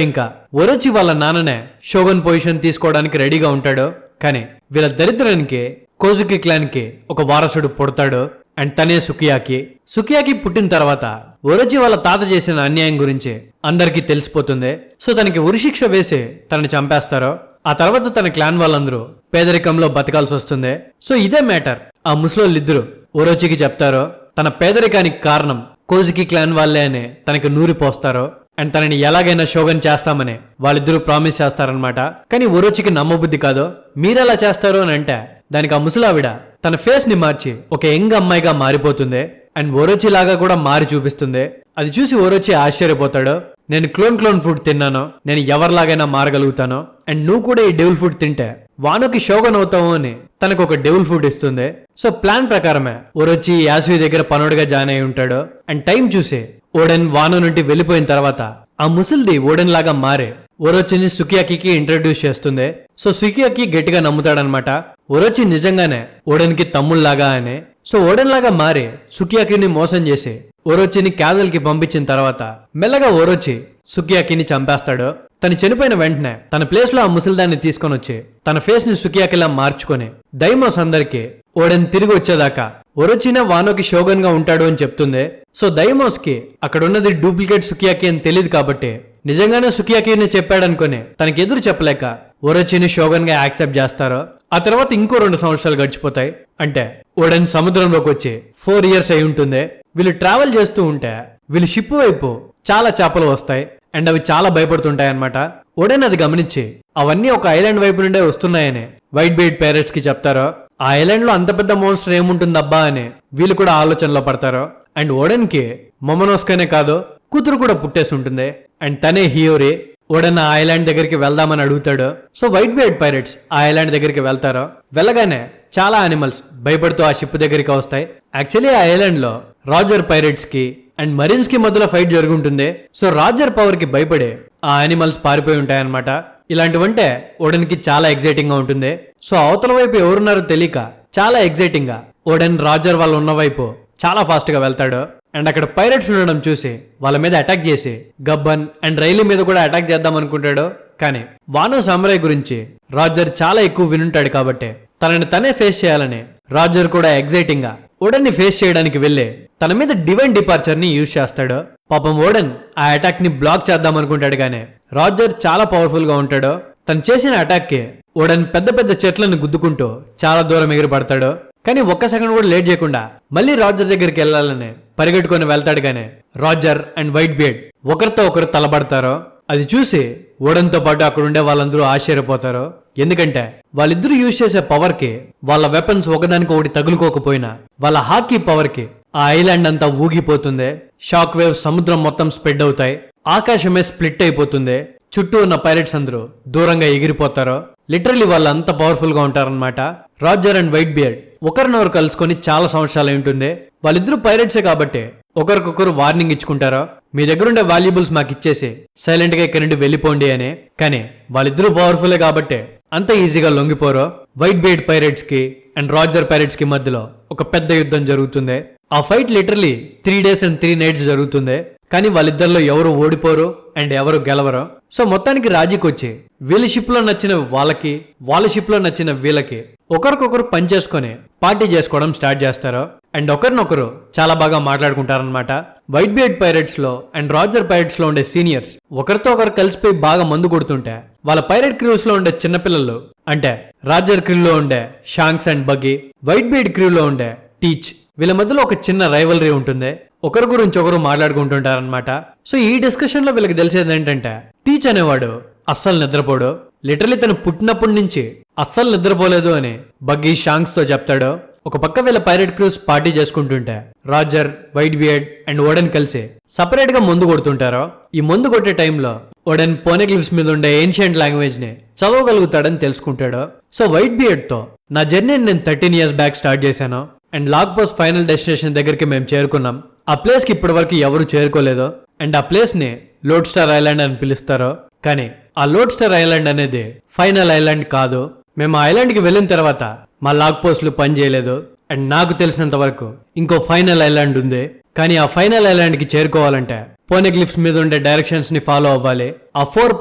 ఇంకా ఒరోచి వాళ్ళ నాన్ననే షోగన్ పొజిషన్ తీసుకోవడానికి రెడీగా ఉంటాడు. కానీ వీళ్ళ దరిద్రానికి కోజుకి క్లాన్ కి ఒక వారసుడు పుడతాడు, అండ్ తనే సుకియాకి. సుకియాకి పుట్టిన తర్వాత ఒరోచి వాళ్ళ తాత చేసిన అన్యాయం గురించి అందరికీ తెలిసిపోతుంది. సో తనకి ఉరిశిక్ష వేసి తనని చంపేస్తారు. ఆ తర్వాత తన క్లాన్ వాళ్ళందరూ పేదరికంలో బతకాల్సి వస్తుంది. సో ఇదే మ్యాటర్ ఆ ముసలోళ్ళిద్దరూ ఒరోచికి చెప్తారు. తన పేదరికానికి కారణం కోజుకి క్లాన్ వాళ్ళే అని తనకి నూరిపోస్తారు. అండ్ తనని ఎలాగైనా షోగన్ చేస్తామని వాళ్ళిద్దరూ ప్రామిస్ చేస్తారనమాట. కానీ ఒరోచికి నమ్మబుద్ధి కాదు. మీరెలా చేస్తారు అని అంటే దానికి ఆ ముసలావిడ తన ఫేస్ ని మార్చి ఒక యంగ్ అమ్మాయిగా మారిపోతుంది. అండ్ ఒరోచి లాగా కూడా మారి చూపిస్తుంది. అది చూసి ఒరోచి ఆశ్చర్యపోతాడు. నేను క్లోన్ ఫుడ్ తిన్నాను, నేను ఎవరిలాగైనా మారగలుగుతాను, అండ్ నువ్వు కూడా ఈ డెవిల్ ఫుడ్ తింటే వానోకి షోగన్ అవుతావు అని తనకు ఒక డెవిల్ ఫుడ్ ఇస్తుంది. సో ప్లాన్ ప్రకారమే ఒరోచి యాసుయి దగ్గర పనుడుగా జాయిన్ అయి ఉంటాడు. అండ్ టైం చూసి ఓడెన్ వానో నుండి వెళ్ళిపోయిన తర్వాత ఆ ముసల్ది ఓడెన్ లాగా మారే ఒరోచిని సుకియాకి ఇంట్రడ్యూస్ చేస్తుంది. సో సుకియాకి గట్టిగా నమ్ముతాడనమాట, ఒరోచి నిజంగానే ఓడెన్ కి తమ్ముళ్లాగా అని. సో ఓడెన్ లాగా మారి సుకియాకిని మోసం చేసి ఒరోచిని క్యాజల్ కి పంపించిన తర్వాత మెల్లగా ఒరోచి సుకియాకిని చంపేస్తాడు. తను చనిపోయిన వెంటనే తన ప్లేస్ లో ఆ ముసల్దాన్ని తీసుకొని వచ్చి తన ఫేస్ ని సుకియాకిలా మార్చుకొని డైమోస్ అందరికి ఓడెన్ తిరిగి వచ్చేదాకా ఒరోచినే వానోకి షోగన్ గా ఉంటాడు అని చెప్తుంది. సో డైమోస్ కి అక్కడ ఉన్నది డూప్లికేట్ సుకియాకి అని తెలియదు కాబట్టి నిజంగానే సుకియాకిని చెప్పాడనుకుని తనకి ఎదురు చెప్పలేక ఒరోచిని షోగన్ గా యాక్సెప్ట్ చేస్తారు. ఆ తర్వాత ఇంకో 2 సంవత్సరాలు గడిచిపోతాయి. అంటే ఓడెన్ సముద్రంలోకి వచ్చి 4 years అయి ఉంటుంది. వీళ్ళు ట్రావెల్ చేస్తూ ఉంటే వీళ్ళు షిప్ వైపు చాలా చేపలు వస్తాయి అండ్ అవి చాలా భయపడుతుంటాయి అనమాట. ఓడెన్ అది గమనించి అవన్నీ ఒక ఐలాండ్ వైపు నుండే వస్తున్నాయని వైట్ బీడ్ పైరట్స్ కి చెప్తారు. ఆ ఐలాండ్ లో అంత పెద్ద మోన్స్టర్ ఏముంటుందబ్బా అని వీళ్ళు కూడా ఆలోచనలో పడతారు. అండ్ ఓడెన్ కి మొమనోస్కనే కాదు కూతురు కూడా పుట్టేసి ఉంటుంది. అండ్ తనే హియోరి. ఓడెన్ ఆ ఐలాండ్ దగ్గరికి వెళ్దామని అడుగుతాడు. సో వైట్ బీడ్ పైరట్స్ ఆ ఐలాండ్ దగ్గరికి వెళ్తారు. వెళ్ళగానే చాలా యానిమల్స్ భయపడుతూ ఆ షిప్ దగ్గరికి వస్తాయి. యాక్చువల్లీ ఆ ఐలాండ్ లో రాజర్ పైరట్స్ కి అండ్ మరీన్స్ కి మధ్యలో ఫైట్ జరుగుంటుంది. సో రాజర్ పవర్ కి భయపడే ఆ యానిమల్స్ పారిపోయి ఉంటాయన్నమాట. ఇలాంటివంటే ఓడెన్ కి చాలా ఎగ్జైటింగ్ గా ఉంటుంది. సో అవతల వైపు ఎవరున్నారో తెలియక చాలా ఎగ్జైటింగ్ గా ఓడెన్ రాజర్ వాళ్ళు ఉన్న వైపు చాలా ఫాస్ట్ గా వెళ్తాడు. అండ్ అక్కడ పైరట్స్ ఉండడం చూసి వాళ్ళ మీద అటాక్ చేసి గబ్బన్ అండ్ రైలీ మీద కూడా అటాక్ చేద్దాం అనుకుంటాడు. కానీ వానో సామురాయ్ గురించి రాజర్ చాలా ఎక్కువ వినుంటాడు కాబట్టి తనని తనే ఫేస్ చేయాలని రాజర్ కూడా ఎగ్జైటింగ్ గా ఓడెన్ ని ఫేస్ చేయడానికి వెళ్లి తన మీద డివైన్ డిపార్చర్ ని యూజ్ చేస్తాడు. పాపం ఓడెన్ ఆ అటాక్ ని బ్లాక్ చేద్దాం అనుకుంటాడు. కానీ రాజర్ చాలా పవర్ఫుల్ గా ఉంటాడు. తను చేసిన అటాక్ కి ఓడెన్ పెద్ద పెద్ద చెట్లను గుద్దుకుంటూ చాలా దూరం ఎగిరిపడతాడు. కానీ ఒక్క సెకండ్ కూడా లేట్ చేయకుండా మళ్ళీ రాజర్ దగ్గరికి వెళ్ళాలని పరిగెట్టుకొని వెళ్తాడు. కానీ రాజర్ అండ్ వైట్ బీడ్ ఒకరితో ఒకరు తలబడతారు. అది చూసి ఓడెన్ తో పాటు అక్కడ ఉండే వాళ్ళందరూ ఆశ్చర్యపోతారు. ఎందుకంటే వాళ్ళిద్దరూ యూజ్ చేసే పవర్ కి వాళ్ళ వెపన్స్ ఒకదానికి ఒకటి తగులుకోకపోయినా వాళ్ళ హాకీ పవర్ కి ఆ ఐలాండ్ అంతా ఊగిపోతుంది. షాక్ వేవ్ సముద్రం మొత్తం స్ప్రెడ్ అవుతాయి. ఆకాశమే స్ప్లిట్ అయిపోతుంది. చుట్టూ ఉన్న పైరట్స్ అందరూ దూరంగా ఎగిరిపోతారు. లిటరలీ వాళ్ళు అంత పవర్ఫుల్ గా ఉంటారన్నమాట. రాజర్ అండ్ వైట్ బియర్డ్ ఒకరినొకరు కలుసుకొని చాలా సంవత్సరాలు ఉంటుంది. వాళ్ళిద్దరూ పైరట్సే కాబట్టి ఒకరికొకరు వార్నింగ్ ఇచ్చుకుంటారు. మీ దగ్గర ఉండే వాల్యుబుల్స్ మాకు ఇచ్చేసి సైలెంట్ గా ఇక్కడి నుండి వెళ్ళిపోండి అని. కానీ వాళ్ళిద్దరూ పవర్ఫుల్ కాబట్టి అంత ఈజీగా లొంగిపోరో. వైట్ బీడ్ పైరేట్స్ కి అండ్ రాజర్ పైరేట్స్ కి మధ్యలో ఒక పెద్ద యుద్ధం జరుగుతుంది. ఆ fight literally 3 days and 3 nights జరుగుతుంది. కానీ వాళ్ళిద్దరిలో ఎవరు ఓడిపోరు అండ్ ఎవరు గెలవరు. సో మొత్తానికి రాజీకి వచ్చి వీళ్ళ షిప్ లో నచ్చిన వాళ్ళకి, వాళ్ళ షిప్ లో నచ్చిన వీళ్ళకి ఒకరికొకరు పని చేసుకుని పార్టీ చేసుకోవడం స్టార్ట్ చేస్తారు. అండ్ ఒకరినొకరు చాలా బాగా మాట్లాడుకుంటారనమాట. వైట్ బీడ్ పైరేట్స్ లో అండ్ రాజర్ పైరేట్స్ లో ఉండే సీనియర్స్ ఒకరితో ఒకరు కలిసిపోయి బాగా మందు కొడుతుంటే వాళ్ళ పైరేట్ క్రూస్ లో ఉండే చిన్నపిల్లలు అంటే రాజర్ క్రూ లో ఉండే shanks and buggy, white bead crew లో ఉండే టీచ్, వీళ్ళ మధ్యలో ఒక చిన్న రైవలరీ ఉంటుంది. ఒకరి గురించి ఒకరు మాట్లాడుకుంటుంటారనమాట. సో ఈ డిస్కషన్ లో వీళ్ళకి తెలిసేది ఏంటంటే టీచ్ అనేవాడు అస్సలు నిద్రపోడు. లిటరలీ తను పుట్టినప్పటి నుంచి అస్సలు నిద్రపోలేదు అని బగ్గీ షాంక్స్ తో చెప్తాడు. ఒక పక్క వీళ్ళ పైరేట్ క్రూస్ పార్టీ చేసుకుంటుంటే Roger, white beard and Odean కలిసి సపరేట్ గా మందు కొడుతుంటారు. ఈ మందు కొట్టే టైంలో ఓడెన్ పోనెగ్లిఫ్స్ మీద ఉండే ఏన్షియంట్ లాంగ్వేజ్ ని చదవగలుగుతాడని తెలుసుకుంటాడు. సో వైట్ బియర్డ్ తో నా జర్నీని నేను 13 years బ్యాక్ స్టార్ట్ చేశాను and log pose final destination దగ్గరికి మేము చేరుకున్నాం. ఆ ప్లేస్ కి ఇప్పటి వరకు ఎవరు చేరుకోలేదు అండ్ ఆ ప్లేస్ ని లోడ్ స్టార్ ఐలాండ్ అని పిలుస్తారు. కానీ ఆ లోడ్ స్టార్ ఐలాండ్ అనేది ఫైనల్ ఐలాండ్ కాదు. మేము ఆ ఐలాండ్ కి వెళ్ళిన తర్వాత మా లాగ్ పోస్ట్లు పని చేయలేదు అండ్ నాకు తెలిసినంత వరకు ఇంకో ఫైనల్ ఐలాండ్ ఉంది. కానీ ఆ ఫైనల్ ఐలాండ్ కి చేరుకోవాలంటే పోనెగ్లిఫ్స్ మీద ఉండే డైరెక్షన్స్ ని ఫాలో అవ్వాలి. ఆ 4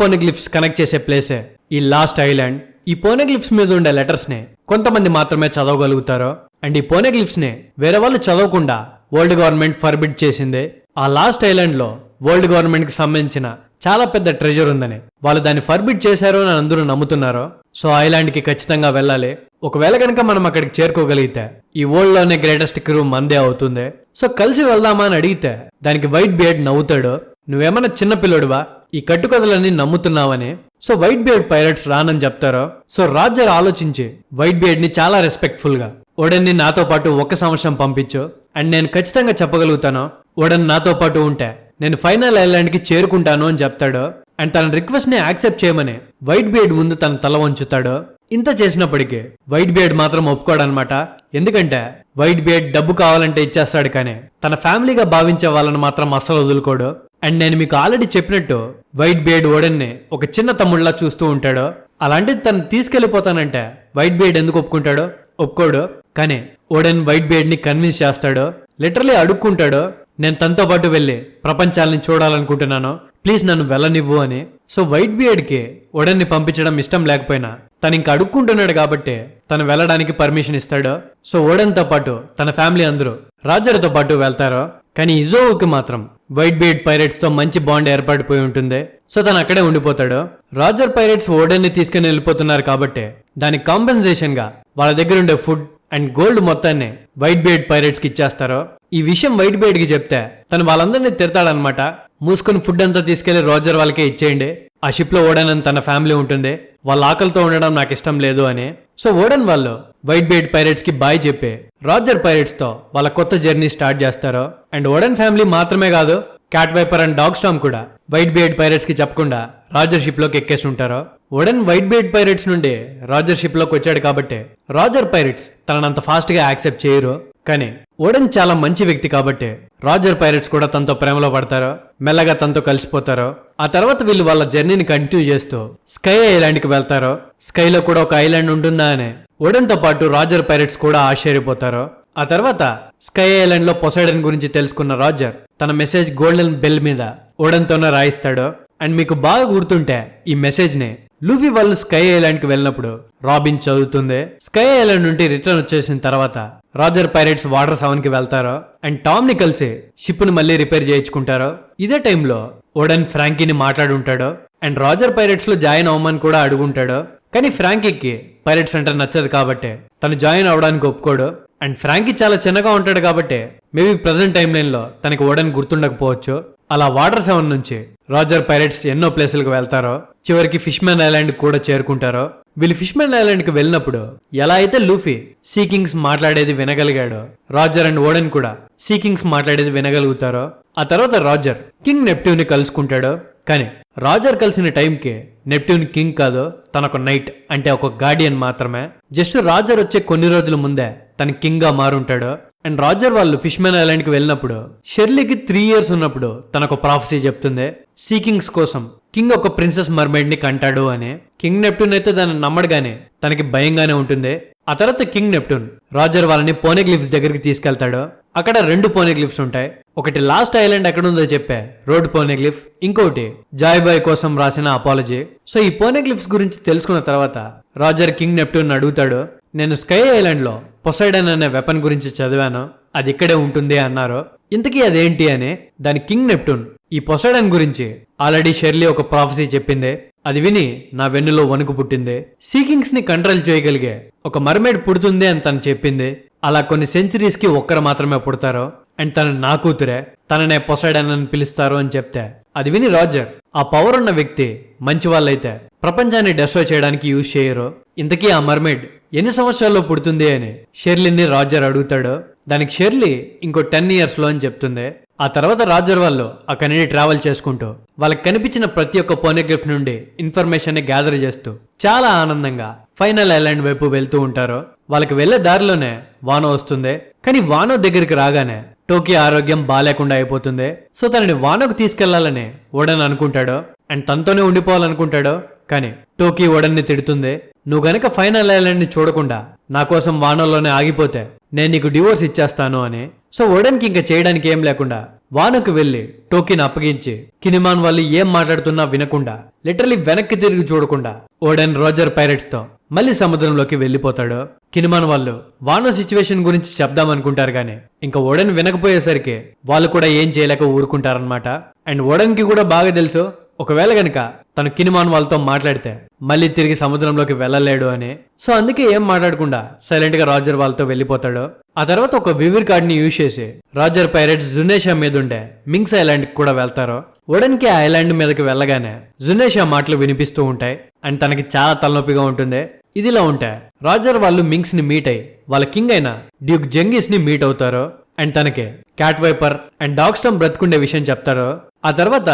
పోనెగ్లిఫ్స్ కనెక్ట్ చేసే ప్లేసే ఈ లాస్ట్ ఐలాండ్. ఈ పోనెగ్లిఫ్స్ మీద ఉండే లెటర్స్ ని కొంతమంది మాత్రమే చదవగలుగుతారు అండ్ ఈ పోనెగ్లిఫ్స్ ని వేరే వాళ్ళు చదవకుండా వరల్డ్ గవర్నమెంట్ ఫర్బిడ్ చేసింది. ఆ లాస్ట్ ఐలాండ్ లో వరల్డ్ గవర్నమెంట్ కి సంబంధించిన చాలా పెద్ద ట్రెజర్ ఉందని వాళ్ళు దాన్ని ఫర్బిడ్ చేశారు అని అందరూ నమ్ముతున్నారు. సో ఐలాండ్ కి ఖచ్చితంగా వెళ్ళాలి. ఒకవేళ కనుక మనం అక్కడికి చేరుకోగలిగితే ఈ వరల్డ్ లోనే గ్రేటెస్ట్ క్రూ మందే అవుతుంది. సో కలిసి వెళ్దామా అని అడిగితే దానికి వైట్ బియర్డ్ నవ్వుతాడు. నువ్వేమన్నా చిన్న పిల్లోడువా, ఈ కట్టుకథలన్నీ నమ్ముతున్నావని. సో వైట్ బియర్డ్ పైరట్స్ రానని చెప్తారు. సో రాజర్ ఆలోచించి వైట్ బియర్డ్ ని చాలా రెస్పెక్ట్ఫుల్ గా ఓడెన్ ని నాతో పాటు 1 సంవత్సరం పంపించు అండ్ నేను ఖచ్చితంగా చెప్పగలుగుతాను ఓడెన్ నాతో పాటు ఉంటే నేను ఫైనల్ ఐలాండ్ కి చేరుకుంటాను అని చెప్తాడు. అండ్ తన రిక్వెస్ట్ ని యాక్సెప్ట్ చేయమని వైట్ బియర్డ్ ముందు తన తల వంచుతాడు. ఇంత చేసినప్పటికీ వైట్ బియర్డ్ మాత్రం ఒప్పుకోడనమాట. ఎందుకంటే వైట్ బియర్డ్ డబ్బు కావాలంటే ఇచ్చేస్తాడు కానీ తన ఫ్యామిలీగా భావించే వాళ్ళని మాత్రం అస్సలు వదులుకోడు. అండ్ నేను మీకు ఆల్రెడీ చెప్పినట్టు వైట్ బియర్డ్ ఓడెన్ ని ఒక చిన్న తమ్ముళ్ళ చూస్తూ ఉంటాడు. అలాంటిది తను తీసుకెళ్లిపోతానంటే వైట్ బియర్డ్ ఎందుకు ఒప్పుకుంటాడు? ఒప్పుకోడు. కానీ ఓడెన్ వైట్ బియర్డ్ ని కన్విన్స్ చేస్తాడు. లిటరలీ అడుక్కుంటాడు, నేను తనతో పాటు వెళ్ళి ప్రపంచాలని చూడాలనుకుంటున్నాను, ప్లీజ్ నన్ను వెళ్ళనివ్వు అని. సో వైట్ బియర్డ్ కి ఓడెన్ ని పంపించడం ఇష్టం లేకపోయినా తను ఇంకా అడుక్కుంటున్నాడు కాబట్టి తను వెళ్ళడానికి పర్మిషన్ ఇస్తాడు. సో ఓడెన్ తో పాటు తన ఫ్యామిలీ అందరూ రాజర్ తో పాటు వెళ్తారు. కానీ ఇజోవుకి మాత్రం వైట్ బియర్డ్ పైరేట్స్ తో మంచి బాండ్ ఏర్పడిపోయి ఉంటుంది. సో తను అక్కడే ఉండిపోతాడు. రాజర్ పైరేట్స్ ఓడెన్ ని తీసుకుని వెళ్ళిపోతున్నారు కాబట్టి దానికి కాంపెన్సేషన్ గా వాళ్ళ దగ్గర ఉండే ఫుడ్ అండ్ గోల్డ్ మొత్తాన్ని వైట్ బియర్డ్ పైరేట్స్ కి ఇచ్చేస్తారు. ఈ విషయం వైట్ బియర్డ్ కి చెప్తే తను వాళ్ళందరినీ తిడతాడనమాట. మూసుకొని ఫుడ్ అంతా తీసుకెళ్లి రాజర్ వాళ్ళకే ఇచ్చేయండి, ఆ షిప్ లో ఓడెన్ అని తన ఫ్యామిలీ ఉంటుంది, వాళ్ళ ఆకలితో ఉండడం నాకు ఇష్టం లేదు అని. సో ఓడెన్ వాళ్ళు వైట్ బియర్డ్ పైరేట్స్ కి బాయ్ చెప్పి రాజర్ పైరేట్స్ తో వాళ్ళ కొత్త జర్నీ స్టార్ట్ చేస్తారు. అండ్ ఓడెన్ ఫ్యామిలీ మాత్రమే కాదు, Cat Viper and Dog Storm కూడా వైట్ బియర్డ్ పైరేట్స్ కి చెప్పకుండా రాజర్ షిప్ లోకి ఎక్కేసి ఉంటారు. ఓడెన్ వైట్ బియర్డ్ పైరేట్స్ నుండి రాజర్ షిప్ లోకి వచ్చాడు కాబట్టి రాజర్ పైరేట్స్ తనంత ఫాస్ట్ గా యాక్సెప్ట్ చేయరు. కానీ ఓడెన్ చాలా మంచి వ్యక్తి కాబట్టి రాజర్ పైరేట్స్ కూడా తనతో ప్రేమలో పడతారు, మెల్లగా తనతో కలిసిపోతారు. ఆ తర్వాత వీళ్ళు వాళ్ళ జర్నీని కంటిన్యూ చేస్తూ స్కై ఐలాండ్ కి వెళ్తారు. స్కైలో కూడా ఒక ఐలాండ్ ఉంటుందా అని ఓడెన్ తో పాటు రాజర్ పైరేట్స్ కూడా ఆశ్చర్యపోతారు. ఆ తర్వాత స్కై ఐలాండ్ లో పొసైడన్ గురించి తెలుసుకున్న రాజర్ తన మెసేజ్ గోల్డెన్ బెల్ మీద ఓడెన్ తోనే రాయిస్తాడు. అండ్ మీకు బాగా గుర్తుంటే ఈ మెసేజ్ ని లూఫీ వాళ్ళు స్కై ఐలాండ్ కి వెళ్ళినప్పుడు రాబిన్ చదువుతుంది. స్కై ఐలాండ్ నుండి రిటర్న్ వచ్చేసిన తర్వాత రాజర్ పైరేట్స్ వాటర్ 7 కి వెళ్తారు అండ్ టామ్ ని కలిసి షిప్ ని మళ్ళీ రిపేర్ చేయించుకుంటారు. ఇదే టైంలో ఓడెన్ ఫ్రాంకీని మాట్లాడుంటాడు అండ్ రాజర్ పైరేట్స్ లో జాయిన్ అవ్వమని కూడా అడుగుంటాడు. కానీ ఫ్రాంకీకి పైరేట్స్ అంటే నచ్చదు కాబట్టి తను జాయిన్ అవడానికి ఒప్పుకోడు. అండ్ ఫ్రాంకీ చాలా చిన్నగా ఉంటాడు కాబట్టి మేబీ ప్రెసెంట్ టైం లైన్ లో తనకి ఓడెన్ గుర్తుండకపోవచ్చు. అలా వాటర్ 7 నుంచి రాజర్ పైరేట్స్ ఎన్నో ప్లేసులకు వెళ్తారో చివరికి ఫిష్మెన్ ఐలాండ్ కూడా చేరుకుంటారో. వీళ్ళు ఫిష్మెన్ ఐలాండ్ కి వెళ్ళినప్పుడు ఎలా అయితే లూఫీ సీకింగ్స్ మాట్లాడేది వినగలిగాడో రాజర్ అండ్ ఓడెన్ కూడా సీకింగ్స్ మాట్లాడేది వినగలుగుతారో. ఆ తర్వాత రాజర్ కింగ్ నెప్ట్యూన్ ని కలుసుకుంటాడు. కానీ రాజర్ కలిసిన టైంకి నెప్ట్యూన్ కింగ్ కాదు, తనొక నైట్ అంటే ఒక గార్డియన్ మాత్రమే. జస్ట్ రాజర్ వచ్చే కొన్ని రోజుల ముందే తన కింగ్ గా మారుంటాడు. అండ్ రాజర్ వాళ్ళు ఫిష్మెన్ ఐలాండ్ కి వెళ్ళినప్పుడు షెర్లీకి 3 years ఉన్నప్పుడు తనకు ప్రాఫెసీ చెప్తుంది సీకింగ్స్ కోసం కింగ్ ఒక ప్రిన్సెస్ మర్మైడ్ ని కంటాడు అని. కింగ్ నెప్ట్యూన్ అయితే దాన్ని నమ్మడుగానే తనకి భయంగానే ఉంటుంది. ఆ తర్వాత కింగ్ నెప్ట్యూన్ రాజర్ వాళ్ళని పోనెగ్లిఫ్స్ దగ్గరికి తీసుకెళ్తాడు. అక్కడ 2 పోనెగ్లిఫ్స్ ఉంటాయి. ఒకటి లాస్ట్ ఐలాండ్ ఎక్కడుందో చెప్పే రోడ్ పోనెగ్లిఫ్, ఇంకోటి జాయ్ బాయ్ కోసం రాసిన అపాలజీ. సో ఈ పోనెగ్లిఫ్స్ గురించి తెలుసుకున్న తర్వాత రాజర్ కింగ్ నెప్ట్యూన్ అడుగుతాడు, నేను స్కై ఐలాండ్ లో పొసైడన్ అనే వెపన్ గురించి చదివాను, అది ఇక్కడే ఉంటుంది అన్నారు. ఇంతకీ అదేంటి అని దాని కింగ్ నెప్ట్యూన్ ఈ పొసైడన్ గురించి ఆల్రెడీ షెర్లీ ఒక ప్రాఫెసీ చెప్పింది, అది విని నా వెన్నులో వణుకు పుట్టింది. సీకింగ్స్ ని కంట్రోల్ చేయగలిగే ఒక మర్మైడ్ పుడుతుంది అని తను చెప్పింది. అలా కొన్ని సెంచరీస్ కి ఒక్కరు మాత్రమే పుడతారు అండ్ తను నా కూతురే, తననే పొసైడన్ అని పిలుస్తారు అని చెప్తే అది విని రాజర్ ఆ పవర్ ఉన్న వ్యక్తి మంచి వాళ్ళైతే ప్రపంచాన్ని డెస్ట్రాయ్ చేయడానికి యూజ్ చేయరు, ఇంతకీ ఆ మర్మైడ్ ఎన్ని సంవత్సరాల్లో పుడుతుంది అని షెర్లీని రాజర్ అడుగుతాడు. దానికి షెర్లీ ఇంకో 10 years లో అని చెప్తుంది. ఆ తర్వాత రాజర్ వాళ్ళు అక్కడి నుండి ట్రావెల్ చేసుకుంటూ వాళ్ళకి కనిపించిన ప్రతి ఒక్క పోనెగ్లిఫ్ నుండి ఇన్ఫర్మేషన్ ని గ్యాదర్ చేస్తూ చాలా ఆనందంగా ఫైనల్ ఐలాండ్ వైపు వెళ్తూ ఉంటారు. వాళ్ళకి వెళ్లే దారిలోనే వానో వస్తుంది. కానీ వానో దగ్గరికి రాగానే టోకీ ఆరోగ్యం బాలేకుండా అయిపోతుంది. సో తనని వానోకు తీసుకెళ్లాలని ఓడన్ అనుకుంటాడు అండ్ తనతోనే ఉండిపోవాలనుకుంటాడు. కానీ టోకీ ఓడన్ ని తిడుతుంది, నువ్వు గనక ఫైనల్ ఐలాండ్ ని చూడకుండా నా కోసం వానోలోనే ఆగిపోతే నేను నీకు డివోర్స్ ఇచ్చేస్తాను అని. సో ఓడన్కి ఇంకా చేయడానికి ఏం లేకుండా వానోకి వెళ్లి టోకీని అప్పగించి కినిమాన్ వాళ్ళు ఏం మాట్లాడుతున్నా వినకుండా లిటరలీ వెనక్కి తిరిగి చూడకుండా ఓడెన్ రాజర్ పైరెట్స్ తో మళ్ళీ సముద్రంలోకి వెళ్లిపోతాడు. కినిమాన్ వాళ్ళు వానో సిచ్యువేషన్ గురించి చెప్దామనుకుంటారు కానీ ఇంకా ఓడెన్ వినకపోయేసరికి వాళ్ళు కూడా ఏం చేయలేక ఊరుకుంటారనమాట. అండ్ ఓడెన్ కి కూడా బాగా తెలుసు ఒకవేళ గనక తను కినిమాన్ వాళ్ళతో మాట్లాడితే మళ్ళీ తిరిగి సముద్రంలోకి వెళ్ళలేడు అని. సో అందుకే ఏం మాట్లాడకుండా సైలెంట్ గా రాజర్ వాళ్ళతో వెళ్లిపోతాడు. ఆ తర్వాత ఒక వివిర్ కార్డ్ ని యూజ్ చేసి రాజర్ పైరెట్స్ జునేషా మీద ఉండే మింగ్స్ ఐలాండ్ కి కూడా వెళ్తారు. ఓడెన్ కి ఆ ఐలాండ్ మీదకి వెళ్ళగానే జునేషా మాటలు వినిపిస్తూ ఉంటాయి అండ్ తనకి చాలా తలనొప్పిగా ఉంటుంది. ఇదిలా ఉంటే రాజర్ వాళ్ళు మింగ్స్ ని మీట్ అయ్యి వాళ్ళ కింగ్ అయిన డ్యూక్ జంగిస్ ని మీట్ అవుతారు అండ్ తనకి క్యాట్ వైపర్ అండ్ డాగ్ స్టమ్ బ్రతుకుండే విషయం చెప్తారు. ఆ తర్వాత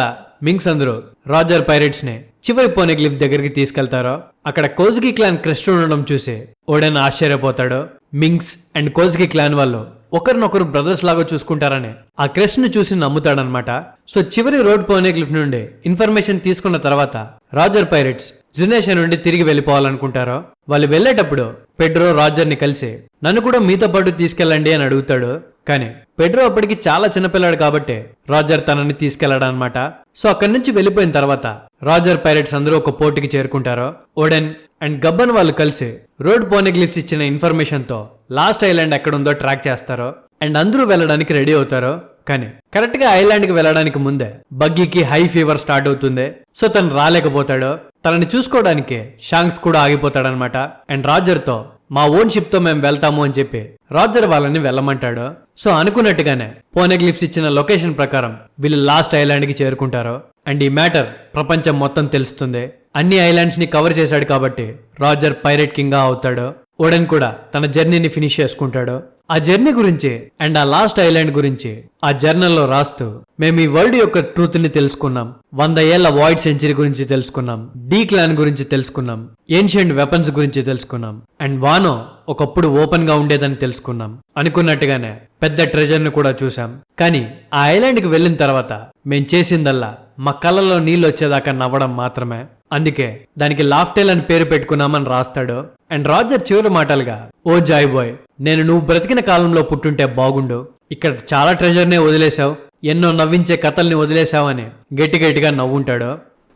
మింగ్స్ అందరూ రాజర్ పైరెట్స్ ని చివరి పోనెగ్లిఫ్ దగ్గరికి తీసుకెళ్తారు. అక్కడ కోజ్కి క్లాన్ క్రెస్ట్ ఉండడం చూసి ఓడెన్ ఆశ్చర్యపోతాడు. మింగ్స్ అండ్ కోజ్కి క్లాన్ వాళ్ళు ఒకరినొకరు బ్రదర్స్ లాగా చూసుకుంటారని ఆ క్రెస్ట్ ను చూసి నమ్ముతాడనమాట. సో చివరి రోడ్ పోనెగ్లిఫ్ నుండి ఇన్ఫర్మేషన్ తీసుకున్న తర్వాత రాజర్ పైరెట్స్ జునేషా నుండి తిరిగి వెళ్ళిపోవాలనుకుంటారు. వాళ్ళు వెళ్లేటప్పుడు పెడ్రో రాజర్ ని కలిసి నన్ను కూడా మీతో పాటు తీసుకెళ్ళండి అని అడుగుతాడు. కానీ పెడ్రో అప్పటికి చాలా చిన్నపిల్లాడు కాబట్టి రాజర్ తనని తీసుకెళ్లాడనమాట. సో అక్కడి నుంచి వెళ్ళిపోయిన తర్వాత రాజర్ పైరెట్స్ అందరూ ఒక పోర్టుకి చేరుకుంటారు. ఓడెన్ అండ్ గబ్బన్ వాళ్ళు కలిసి రోడ్ పోనెగ్లిఫ్స్ ఇచ్చిన ఇన్ఫర్మేషన్ తో లాస్ట్ ఐలాండ్ ఎక్కడుందో ట్రాక్ చేస్తారు అండ్ అందరూ వెళ్ళడానికి రెడీ అవుతారు. కానీ కరెక్ట్ గా ఐలాండ్ కి వెళ్ళడానికి ముందే బగ్గీకి హై ఫీవర్ స్టార్ట్ అవుతుంది. సో తను రాలేకపోతాడు. తనని చూసుకోవడానికి షాంక్స్ కూడా ఆగిపోతాడనమాట. అండ్ రాజర్ తో మా ఓన్ షిప్ తో మేము వెళ్తాము అని చెప్పి రాజర్ వాళ్ళని వెళ్ళమంటాడు. సో అనుకున్నట్టుగానే పోనెగ్లిఫ్స్ ఇచ్చిన లొకేషన్ ప్రకారం వీళ్ళు లాస్ట్ ఐలాండ్ కి చేరుకుంటారు. అండ్ ఈ మ్యాటర్ ప్రపంచం మొత్తం తెలుస్తుంది. అన్ని ఐలాండ్స్ ని కవర్ చేశాడు కాబట్టి రాజర్ పైరెట్ కింగ్ గా అవుతాడు. ఓడెన్ కూడా తన జర్నీని ఫినిష్ చేసుకుంటాడు. ఆ జర్నీ గురించి అండ్ ఆ లాస్ట్ ఐలాండ్ గురించి ఆ జర్నల్లో రాస్తూ మేము ఈ వరల్డ్ యొక్క ట్రూత్ ని తెలుసుకున్నాం, 100 ఏళ్ల వాయిడ్ సెంచరీ గురించి తెలుసుకున్నాం, డీ క్లాన్ గురించి తెలుసుకున్నాం, ఏన్షియంట్ వెపన్స్ గురించి తెలుసుకున్నాం అండ్ వానో ఒకప్పుడు ఓపెన్ గా ఉండేదని తెలుసుకున్నాం. అనుకున్నట్టుగానే పెద్ద ట్రెజర్ ని కూడా చూసాం. కానీ ఆ ఐలాండ్ కి వెళ్ళిన తర్వాత మేం చేసిందల్లా మా కళ్ళలో నీళ్ళు వచ్చేదాకా నవ్వడం మాత్రమే. అందుకే దానికి లాఫ్టెల్ అని పేరు పెట్టుకున్నామని రాస్తాడు. అండ్ రాజర్ చివరి మాటలుగా, ఓ జాయ్ బాయ్, నేను నువ్వు బ్రతికిన కాలంలో పుట్టుంటే బాగుండు, ఇక్కడ చాలా ట్రెజర్నే వదిలేశావు, ఎన్నో నవ్వించే కథల్ని వదిలేశావని గట్టిగా నవ్వుంటాడు.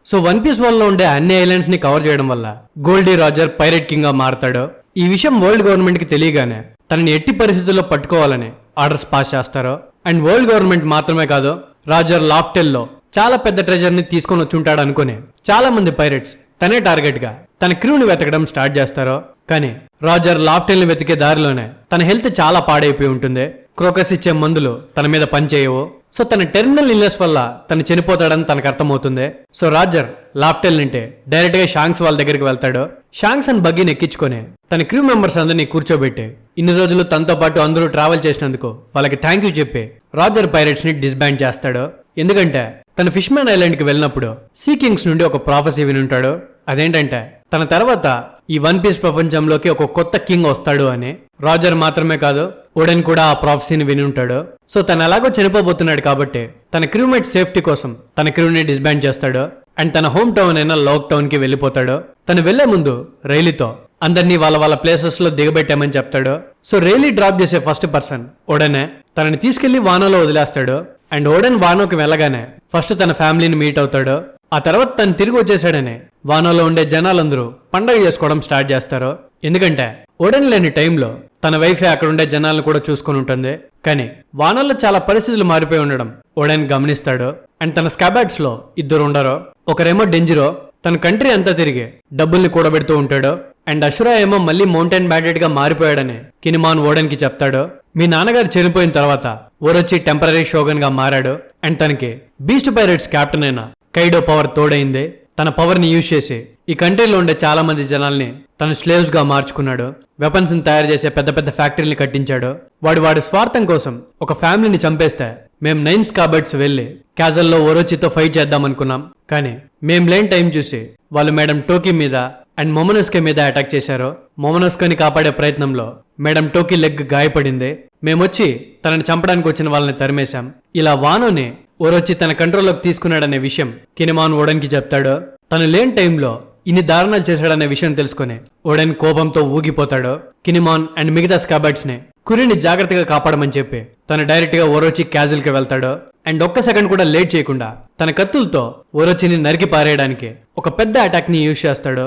సో వన్ పీస్ వల్ల ఉండే అన్ని ఐలాండ్స్ ని కవర్ చేయడం వల్ల గోల్డీ రాజర్ పైరెట్ కింగ్ గా మారతాడు. ఈ విషయం వరల్డ్ గవర్నమెంట్ కి తెలియగానే తనని ఎట్టి పరిస్థితుల్లో పట్టుకోవాలని ఆర్డర్స్ పాస్ చేస్తారు. అండ్ వరల్డ్ గవర్నమెంట్ మాత్రమే కాదు, రాజర్ లాఫ్టెల్ లో చాలా పెద్ద ట్రెజర్ ని తీసుకొని వచ్చుంటాడు అనుకుని చాలా మంది పైరెట్స్ తనే టార్గెట్ గా తన క్రూని వెతకడం స్టార్ట్ చేస్తారు. కానీ రాజర్ లాఫ్టెల్ ని వెతికే దారిలోనే తన హెల్త్ చాలా పాడైపోయి ఉంటుంది. క్రోకస్ ఇచ్చే మందులు తన మీద పనిచేయవు. సో తన టెర్మినల్ ఇల్నెస్ వల్ల తను చనిపోతాడని తనకు అర్థమవుతుంది. సో రాజర్ లాఫ్టెల్ నింటే డైరెక్ట్ గా షాంక్స్ వాళ్ళ దగ్గరికి వెళ్తాడు. షాంక్స్ అండ్ బగ్గీని ఎక్కించుకొని తన క్రూ మెంబర్స్ అందరినీ కూర్చోబెట్టి ఇన్ని రోజులు తనతో పాటు అందరూ ట్రావెల్ చేసినందుకు వాళ్ళకి థ్యాంక్ యూ చెప్పి రాజర్ పైరెట్స్ ని డిస్బాండ్ చేస్తాడు. ఎందుకంటే తన ఫిష్మ్యాన్ ఐలాండ్ కి వెళ్ళినప్పుడు సీ కింగ్స్ నుండి ఒక ప్రాఫెసీ వినుంటాడు. అదేంటంటే తన తర్వాత ఈ వన్ పీస్ ప్రపంచంలోకి ఒక కొత్త కింగ్ వస్తాడు అని. రాజర్ మాత్రమే కాదు, ఓడెన్ కూడా ఆ ప్రాఫెసీని విని ఉంటాడు. సో తను ఎలాగో చనిపోబోతున్నాడు కాబట్టి తన క్రూమేట్ సేఫ్టీ కోసం తన క్రూని డిస్బాండ్ చేస్తాడు అండ్ తన హోమ్ టౌన్ అయిన లాక్ టౌన్ కి వెళ్ళిపోతాడు. తను వెళ్లే ముందు రైలీతో అందరినీ వాళ్ళ ప్లేసెస్ లో దిగబెట్టామని చెప్తాడు. సో రైలీ డ్రాప్ చేసే ఫస్ట్ పర్సన్ ఓడెనే. తనని తీసుకెళ్లి వానోలో వదిలేస్తాడు. అండ్ ఓడెన్ వానోకి వెళ్ళగానే ఫస్ట్ తన ఫ్యామిలీని మీట్ అవుతాడు. ఆ తర్వాత తను తిరిగి వచ్చేసాడని వానోలో ఉండే జనాలందరూ పండగ చేసుకోవడం స్టార్ట్ చేస్తారు. ఎందుకంటే ఓడెన్ లేని టైంలో తన వైఫే అక్కడ ఉండే జనాలను కూడా చూసుకొని ఉంటుంది. కానీ వానోలో చాలా పరిస్థితులు మారిపోయి ఉండడం ఓడెన్ గమనిస్తాడు. అండ్ తన స్కాబాడ్స్ లో ఇద్దరు ఉండరు. ఒకరేమో డెంజిరో, తన కంట్రీ అంతా తిరిగి డబ్బుల్ని కూడబెడుతూ ఉంటాడు. అండ్ అషురా ఏమో మళ్ళీ మౌంటైన్ బ్యాడెడ్ గా మారిపోయాడని కినిమాన్ ఓడెన్ కి చెప్తాడు. మీ నాన్నగారు చనిపోయిన తర్వాత ఓరొచ్చి టెంపరీ షోగన్ గా మారాడు. అండ్ తనకి బీస్ట్ పైరేట్స్ కెప్టెన్ అయిన కైడో పవర్ తోడైంది. తన పవర్ ని యూజ్ చేసి ఈ కంట్రీలో ఉండే చాలా మంది జనాల్ని తన స్లేవ్స్ గా మార్చుకున్నాడు. వెపన్స్ ని తయారు చేసే పెద్ద పెద్ద ఫ్యాక్టరీని కట్టించాడు. వాడి స్వార్థం కోసం ఒక ఫ్యామిలీని చంపేస్తే మేం 9 స్కాబర్డ్స్ వెళ్లి క్యాజల్లో ఓరోచితో ఫైట్ చేద్దాం అనుకున్నాం. కానీ మేం లేని టైం చూసి వాళ్ళు మేడం టోకీ మీద అండ్ మొమనస్కే మీద అటాక్ చేశారు. మొమనస్కోని కాపాడే ప్రయత్నంలో మేడం టోకీ లెగ్ గాయపడింది. మేమొచ్చి తనని చంపడానికి వచ్చిన వాళ్ళని తరిమేశాం. ఇలా వానోని ఓరొచ్చి తన కంట్రోల్లోకి తీసుకున్నాడనే విషయం కినిమాన్ ఓడెన్ కి చెప్తాడు. తను లేని టైంలో ఇన్ని దారుణాలు చేశాడనే విషయం తెలుసుకుని ఓడెన్ కోపంతో ఊగిపోతాడు. కినిమాన్ అండ్ మిగతా స్కాబర్డ్స్ ని కురిని జాగ్రత్తగా కాపాడమని చెప్పి తను డైరెక్ట్ గా ఓరోచి క్యాజిల్ కి వెళ్తాడు. అండ్ ఒక్క సెకండ్ కూడా లేట్ చేయకుండా తన కత్తులతో ఓరోచిని నరికి పారేయడానికి ఒక పెద్ద అటాక్ ని యూజ్ చేస్తాడు.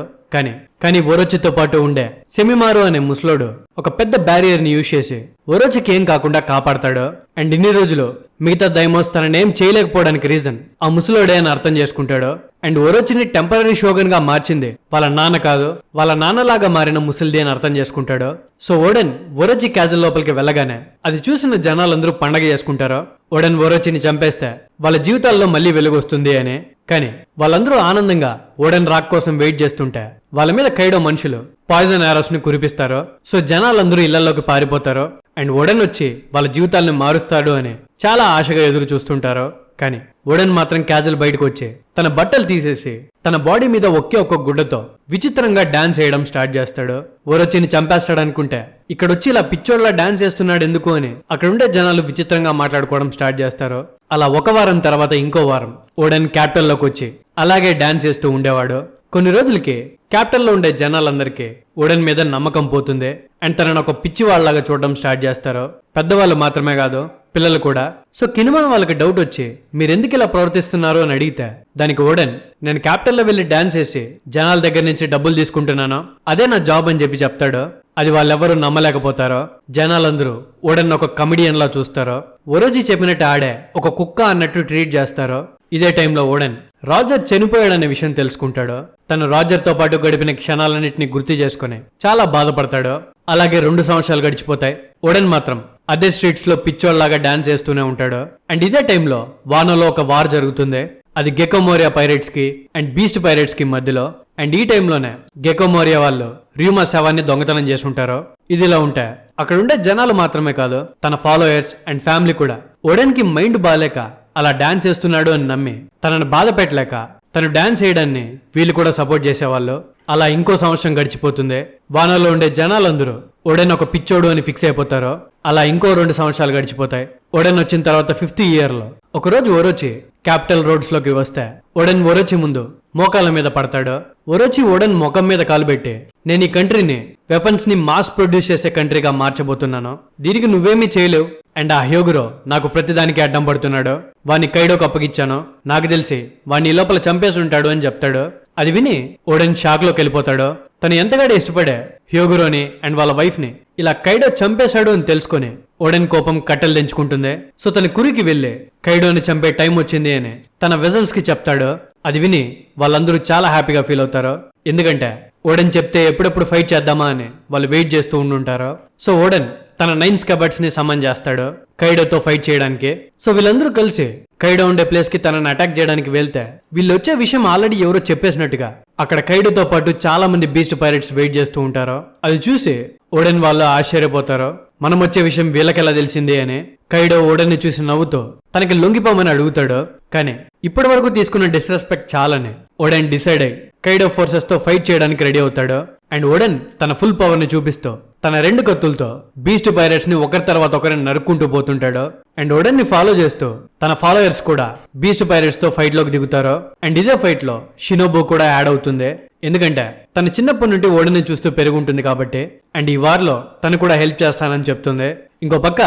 కానీ ఓరోచితో పాటు ఉండే సెమిమారు అనే ముసలోడు ఒక పెద్ద బ్యారియర్ ని యూజ్ చేసి ఓరోచికి ఏం కాకుండా కాపాడతాడు. అండ్ ఇన్ని రోజులు మిగతా డైమోస్ తననేం చేయలేకపోవడానికి రీజన్ ఆ ముసలోడే అని అర్థం చేసుకుంటాడు. అండ్ ఓరోచిని టెంపరీ షోగన్ గా మార్చింది వాళ్ళ నాన్న కాదు, వాళ్ళ నాన్నలాగా మారిన ముసలిది అని అర్థం చేసుకుంటాడు. సో ఓడెన్ ఓరోచి క్యాజల్ లోపలికి వెళ్ళగానే అది చూసిన జనాలందరూ పండగ చేసుకుంటారు. ఓడెన్ ఓరోచిని చంపేస్తే వాళ్ళ జీవితాల్లో మళ్ళీ వెలుగు వస్తుంది అని. కానీ వాళ్ళందరూ ఆనందంగా ఓడెన్ రాక్ కోసం వెయిట్ చేస్తుంటే వాళ్ళ మీద కైడో మనుషులు పాయిజన్ ఆరోస్ ని కురిపిస్తారు. సో జనాలందరూ ఇళ్లలోకి పారిపోతారు. అండ్ ఓడెన్ వచ్చి వాళ్ళ జీవితాలను మారుస్తాడు అని చాలా ఆశగా ఎదురు చూస్తుంటారు. కానీ ఓడెన్ మాత్రం క్యాజల్ బయటకు వచ్చి తన బట్టలు తీసేసి తన బాడీ మీద ఒక్క గుడ్డతో విచిత్రంగా డాన్స్ వేయడం స్టార్ట్ చేస్తాడు. ఓరొచ్చిని చంపేస్తాడనుకుంటే ఇక్కడొచ్చి ఇలా పిచ్చోడ్లా డాన్స్ చేస్తున్నాడు ఎందుకు అని అక్కడ ఉండే జనాలు విచిత్రంగా మాట్లాడుకోవడం స్టార్ట్ చేస్తారు. అలా ఒక వారం తర్వాత ఇంకో వారం ఓడెన్ క్యాపిటల్ లోకి వచ్చి అలాగే డాన్స్ చేస్తూ ఉండేవాడు. కొన్ని రోజులకి క్యాపిటల్ లో ఉండే జనాలందరికీ ఓడెన్ మీద నమ్మకం పోతుంది. అండ్ తనను ఒక పిచ్చివాళ్లాగా చూడడం స్టార్ట్ చేస్తారు. పెద్దవాళ్ళు మాత్రమే కాదు, పిల్లలు కూడా. సో కినిమాన్ వాళ్ళకి డౌట్ వచ్చి మీరెందుకు ఇలా ప్రవర్తిస్తున్నారు అని అడిగితే దానికి ఓడెన్ నేను క్యాపిటల్లో వెళ్లి డాన్స్ చేసి జనాల దగ్గర నుంచి డబ్బులు తీసుకుంటున్నాను, అదే నా జాబ్ అని చెప్పి చెప్తాడు. అది వాళ్ళెవరూ నమ్మలేకపోతారో. జనాలందరూ ఓడెన్ ఒక కమిడియన్ లా చూస్తారో. ఓరోజీ చెప్పినట్టు ఆడే ఒక కుక్క అన్నట్టు ట్రీట్ చేస్తారో. ఇదే టైంలో ఓడెన్ రాజర్ చనిపోయాడనే విషయం తెలుసుకుంటాడు. తను రాజర్ తో పాటు గడిపిన క్షణాలన్నింటినీ గుర్తు చేసుకుని చాలా బాధపడతాడు. అలాగే 2 సంవత్సరాలు గడిచిపోతాయి. ఓడెన్ మాత్రం అదే స్ట్రీట్స్ లో పిచ్చోళ్లాగా డాన్స్ చేస్తూనే ఉంటాడు. అండ్ ఇదే టైంలో వానోలో ఒక వార్ జరుగుతుంది. అది గెకోమోరియా పైరేట్స్ కి అండ్ బీస్ట్ పైరేట్స్ కి మధ్యలో. అండ్ ఈ టైంలోనే గెకోమోరియా వాళ్ళు ర్యూమా శవాన్ని దొంగతనం చేసుంటారు. ఇదిలా ఉంటే అక్కడ ఉండే జనాలు మాత్రమే కాదు, తన ఫాలోయర్స్ అండ్ ఫ్యామిలీ కూడా ఓడెన్ కి మైండ్ బాలేక అలా డాన్స్ చేస్తున్నాడు అని నమ్మి తనను బాధ పెట్టలేక తను డాన్స్ చేయడాన్ని వీళ్ళు కూడా సపోర్ట్ చేసేవాళ్ళు. అలా ఇంకో సంవత్సరం గడిచిపోతుంది. వానలో ఉండే జనాలందరూ ఓడెన్ ఒక పిచ్చోడు అని ఫిక్స్ అయిపోతారు. అలా ఇంకో 2 సంవత్సరాలు గడిచిపోతాయి. ఓడెన్ వచ్చిన తర్వాత 5th ఇయర్ లో ఒకరోజు ఓరోచి క్యాపిటల్ రోడ్స్ లోకి వస్తే ఓడెన్ ఓరోచి ముందు మోకాళ్ళ మీద పడతాడు. ఓరోచి ఓడెన్ ముఖం మీద కాలు పెట్టి నేను ఈ కంట్రీని వెపన్స్ ని మాస్ ప్రొడ్యూస్ చేసే కంట్రీగా మార్చబోతున్నాను, దీనికి నువ్వేమీ చేయలేవు. అండ్ ఆ హ్యోగురో నాకు ప్రతిదానికి అడ్డం పడుతున్నాడు, వాణ్ణి కైడోకి అప్పగిచ్చాను, నాకు తెలిసి వాణ్ణి లోపల చంపేసి ఉంటాడు అని చెప్తాడు. అది విని ఓడెన్ షాక్ లోకి వెళ్ళిపోతాడు. తను ఎంతగాడో ఇష్టపడే హ్యోగురోని అండ్ వాళ్ళ వైఫ్ ని ఇలా కైడో చంపేశాడు అని తెలుసుకుని ఓడెన్ కోపం కట్టెలు తెంచుకుంటుంది. సో తన కురికి వెళ్లి కైడోని చంపే టైం వచ్చింది అని తన వెజల్స్ కి చెప్తాడు. అది విని వాళ్ళందరూ చాలా హ్యాపీగా ఫీల్ అవుతారు. ఎందుకంటే ఓడెన్ చెప్తే ఎప్పుడెప్పుడు ఫైట్ చేద్దామా అని వాళ్ళు వెయిట్ చేస్తూ ఉండుంటారు. సో ఓడెన్ తన 9 స్కాబర్డ్స్ ని సమన్ చేస్తాడు కైడోతో ఫైట్ చేయడానికి. సో వీళ్ళందరూ కలిసి కైడో ఉండే ప్లేస్ కి తనని అటాక్ చేయడానికి వెళ్తే వీళ్ళు వచ్చే విషయం ఆల్రెడీ ఎవరో చెప్పేసినట్టుగా అక్కడ కైడోతో పాటు చాలా మంది బీస్ట్ పైరేట్స్ వెయిట్ చేస్తూ ఉంటారు. అది చూసి ఓడెన్ వాళ్ళు ఆశ్చర్యపోతారు, మనం వచ్చే విషయం వీళ్ళకెలా తెలిసింది అని. కైడో ఓడెన్ ని చూసి నవ్వుతూ తనకి లొంగిపోమని అడుగుతాడు. కానీ ఇప్పటి వరకు తీసుకున్న డిస్రెస్పెక్ట్ చాలని ఓడెన్ డిసైడ్ అయ్యి కైడో ఫోర్సెస్ తో ఫైట్ చేయడానికి రెడీ అవుతాడు. అండ్ ఓడెన్ తన ఫుల్ పవర్ ని చూపిస్తూ తన 2 కత్తులతో బీస్ట్ పైరేట్స్ ని ఒకరి తర్వాత ఒకరిని నరుక్కుంటూ పోతుంటాడు. అండ్ ఓడెన్ ని ఫాలో చేస్తూ తన ఫాలోయర్స్ కూడా బీస్ట్ పైరేట్స్ తో ఫైట్ లోకి దిగుతారు. అండ్ ఇదే ఫైట్ లో షినోబు కూడా యాడ్ అవుతుంది. ఎందుకంటే తన చిన్నప్పటి నుండి ఓడెన్ ని చూస్తూ పెరుగుంటుంది కాబట్టి. అండ్ ఈ వార్ లో తను కూడా హెల్ప్ చేస్తానని చెప్తుంది. ఇంకో పక్క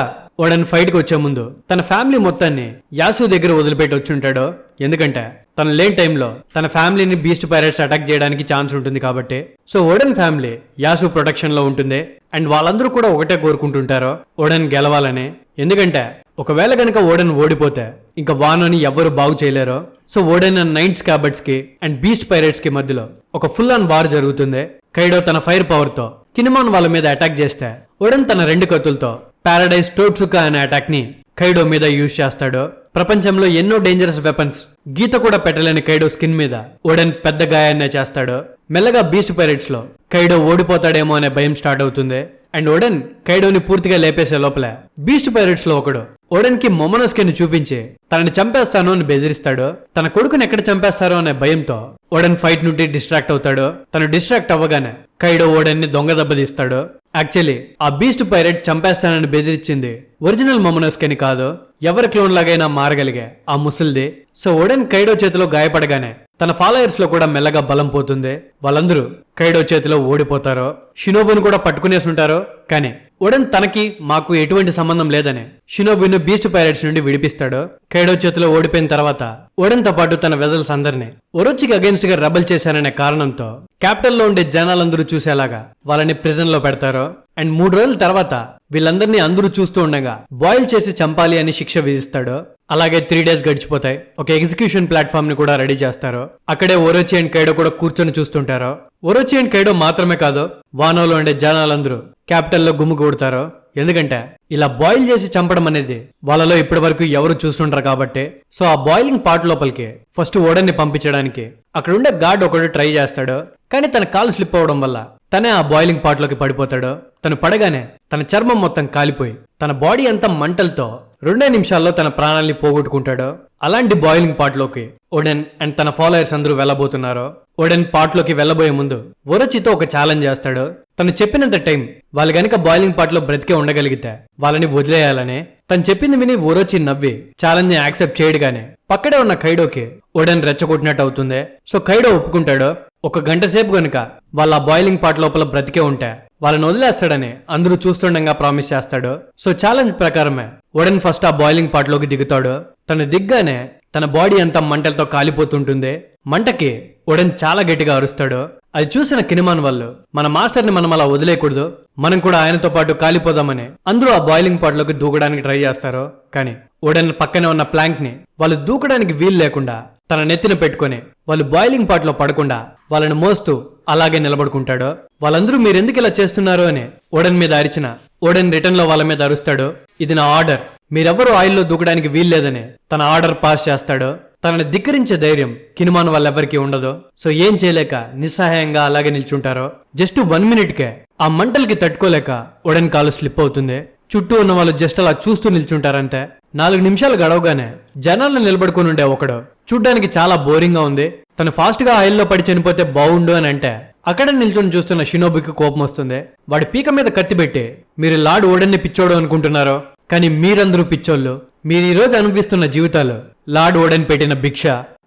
ఓడెన్ ఫైట్ కి వచ్చే ముందు తన ఫ్యామిలీ మొత్తాన్ని యాసు దగ్గర వదిలిపెట్టి వచ్చి ఉంటాడు. ఎందుకంటే తను లేని టైంలో తన ఫ్యామిలీని బీస్ట్ పైరేట్స్ అటాక్ చేయడానికి ఛాన్స్ ఉంటుంది కాబట్టి. సో ఓడెన్ ఫ్యామిలీ యాసు ప్రొటెక్షన్ లో ఉంటుంది. అండ్ వాళ్ళందరూ కూడా ఒకటే కోరుకుంటుంటారు, ఓడెన్ గెలవాలని. ఎందుకంటే ఒకవేళ గనక ఓడెన్ ఓడిపోతే ఇంకా వానోని ఎవ్వరు బాగు చేయలేరు. సో ఓడెన్ అండ్ నైట్స్ క్యాబట్స్ కి అండ్ బీస్ట్ పైరేట్స్ కి మధ్యలో ఒక ఫుల్ ఆన్ వార్ జరుగుతుంది. కైడో తన ఫైర్ పవర్ తో కినిమాన్ వాళ్ళ మీద అటాక్ చేస్తే ఓడెన్ తన 2 కత్తులతో పారడైజ్ టోట్సుకా అనే అటాక్ ని కైడో మీద యూజ్ చేస్తాడు. ప్రపంచంలో ఎన్నో డేంజరస్ వెపన్స్ గీత కూడా పెట్టలేని కైడో స్కిన్ మీద ఓడెన్ పెద్ద గాయాన్నే చేస్తాడు. మెల్లగా బీస్ట్ పైరేట్స్ లో కైడో ఓడిపోతాడేమో అనే భయం స్టార్ట్ అవుతుంది. అండ్ ఓడెన్ కైడోని పూర్తిగా లేపేసే లోపలే బీస్ట్ పైరేట్స్ లో ఒకడు ఓడెన్ కి మొమోనోస్కే ని చూపించి తనని చంపేస్తాను అని బెదిరిస్తాడు. తన కొడుకుని ఎక్కడ చంపేస్తారో అనే భయంతో ఓడెన్ ఫైట్ నుండి డిస్ట్రాక్ట్ అవుతాడు. తను డిస్ట్రాక్ట్ అవ్వగానే కైడో ఓడెన్ ని దొంగ దెబ్బతీస్తాడు. యాక్చువల్లీ ఆ బీస్ట్ పైరేట్ చంపేస్తానని బెదిరించింది ఒరిజినల్ మొమోనోస్కే ని కాదు, ఎవరి క్లోన్ లాగైనా మారగలిగే ఆ ముసల్ది. సో ఓడెన్ కైడో చేతిలో గాయపడగానే తన ఫాలోయర్స్ లో కూడా మెల్లగా బలం పోతుంది. వాళ్ళందరూ కైడో చేతిలో ఓడిపోతారు. షినోబును కూడా పట్టుకునేసి ఉంటారు. కానీ ఓడెన్ తనకి మాకు ఎటువంటి సంబంధం లేదని షినోబును బీస్ట్ పైరేట్స్ నుండి విడిపిస్తాడు. కైడో చేతిలో ఓడిపోయిన తర్వాత ఓడెన్ తో పాటు తన వెజల్స్ అందరినీ ఒరోచికి అగేన్స్ట్ గా రెబల్ చేశారనే కారణంతో క్యాపిటల్ లో ఉండే జనాలందరూ చూసేలాగా వాళ్ళని ప్రిజన్ లో పెడతారు. అండ్ 3 రోజుల తర్వాత వీళ్ళందరినీ అందరూ చూస్తూ ఉండగా బాయిల్ చేసి చంపాలి అని శిక్ష విధిస్తాడు. అలాగే 3 డేస్ గడిచిపోతాయి. ఒక ఎగ్జిక్యూషన్ ప్లాట్ఫామ్ ని కూడా రెడీ చేస్తారు. అక్కడే ఒరోచి అండ్ కైడో కూడా కూర్చొని చూస్తుంటారు. ఒరోచి అండ్ కైడో మాత్రమే కాదు, వానోలో ఉండే జనాలందరూ క్యాపిటల్లో గుమ్మిగూడతారు. ఎందుకంటే ఇలా బాయిల్ చేసి చంపడం అనేది వాళ్ళలో ఇప్పటి వరకు ఎవరు చూస్తుంటారు కాబట్టి. సో ఆ బాయిలింగ్ పార్ట్ లోపలికి ఫస్ట్ ఓడెన్ ని పంపించడానికి అక్కడ ఉండే గార్డ్ ఒకడు ట్రై చేస్తాడు. కానీ తన కాలు స్లిప్ అవడం వల్ల తనే ఆ బాయిలింగ్ పార్ట్ లోకి పడిపోతాడు. తను పడగానే తన చర్మం మొత్తం కాలిపోయి తన బాడీ అంతా మంటలతో 2 నిమిషాల్లో తన ప్రాణాల్ని పోగొట్టుకుంటాడు. అలాంటి బాయిలింగ్ పార్ట్ లోకి ఓడెన్ అండ్ తన ఫాలోయర్స్ అందరూ వెళ్ళబోతున్నారు. ఓడెన్ పార్ట్ లోకి వెళ్ళబోయే ముందు ఒరోచితో ఒక ఛాలెంజ్ చేస్తాడు. తను చెప్పినంత టైం వాళ్ళు గనక బాయిలింగ్ పార్ట్ లో బ్రతికే ఉండగలిగితే వాళ్ళని వదిలేయాలని. తను చెప్పింది విని ఒరోచి నవ్వి ఛాలెంజ్ ని యాక్సెప్ట్ చేయడుగానే పక్కడే ఉన్న కైడోకి ఓడెన్ రెచ్చగొట్టినట్టు అవుతుంది. సో కైడో ఒప్పుకుంటాడు. 1 గంట సేపు గనుక వాళ్ళ బాయిలింగ్ పార్ట్ లోపల బ్రతికే ఉంటే వాళ్ళని వదిలేస్తాడని అందరూ చూస్తుండగా ప్రామిస్ చేస్తాడు. సో ఛాలెంజ్ ప్రకారమే ఓడెన్ ఫస్ట్ ఆ బాయిలింగ్ పార్ట్ లోకి దిగుతాడు. తను దిగ్గానే తన బాడీ అంతా మంటలతో కాలిపోతుంటుంది. మంటకి ఓడెన్ చాలా గట్టిగా అరుస్తాడు. అది చూసిన కినిమాన్ వాళ్ళు మన మాస్టర్ ని మనం అలా వదిలేయకూడదు, మనం కూడా ఆయనతో పాటు కాలిపోదామని అందరూ ఆ బాయిలింగ్ పార్ట్ లోకి దూకడానికి ట్రై చేస్తారు. కానీ ఓడెన్ పక్కనే ఉన్న ప్లాంక్ ని వాళ్ళు దూకడానికి వీలు లేకుండా తన నెత్తిన పెట్టుకుని వాళ్ళు బాయిలింగ్ పార్ట్ లో పడకుండా వాళ్ళని మోస్తూ అలాగే నిలబడుకుంటాడు. వాళ్ళందరూ మీరెందుకు ఇలా చేస్తున్నారు అని ఓడెన్ మీద అరిచిన ఓడెన్ రిటర్న్ లో వాళ్ళ మీద అరుస్తాడు, ఇది నా ఆర్డర్, మీరెవ్వరూ ఆయిల్లో దూకడానికి వీల్లేదని తన ఆర్డర్ పాస్ చేస్తాడు. తనని ధిక్కరించే ధైర్యం కినిమాన్ వాళ్ళెవ్వరికీ ఉండదు. సో ఏం చేయలేక నిస్సహాయంగా అలాగే నిల్చుంటారు. జస్ట్ 1 మినిట్కే ఆ మంటలకి తట్టుకోలేక ఓడెన్ కాలు స్లిప్ అవుతుంది. చుట్టూ ఉన్న వాళ్ళు జస్ట్ అలా చూస్తూ నిల్చుంటారంతే. 4 నిమిషాలు గడవగానే జనాలను నిలబడుకుని ఉండే ఒకడు చూడ్డానికి చాలా బోరింగ్ గా ఉంది, తను ఫాస్ట్ గా ఆయిల్లో పడి చనిపోతే బాగుండు అని అంటే అక్కడ నిల్చొని చూస్తున్న షినోబుకి కోపం వస్తుంది. వాడి పీక మీద కత్తి పెట్టి మీరు లార్డ్ ఓడెన్ ని పిచ్చోడు అనుకుంటున్నారో, కానీ మీరందరూ పిచ్చోళ్ళు. మీరు ఈ రోజు అనుభవిస్తున్న జీవితాలు లార్డ్ ఓడెన్ పెట్టిన భిక్ష.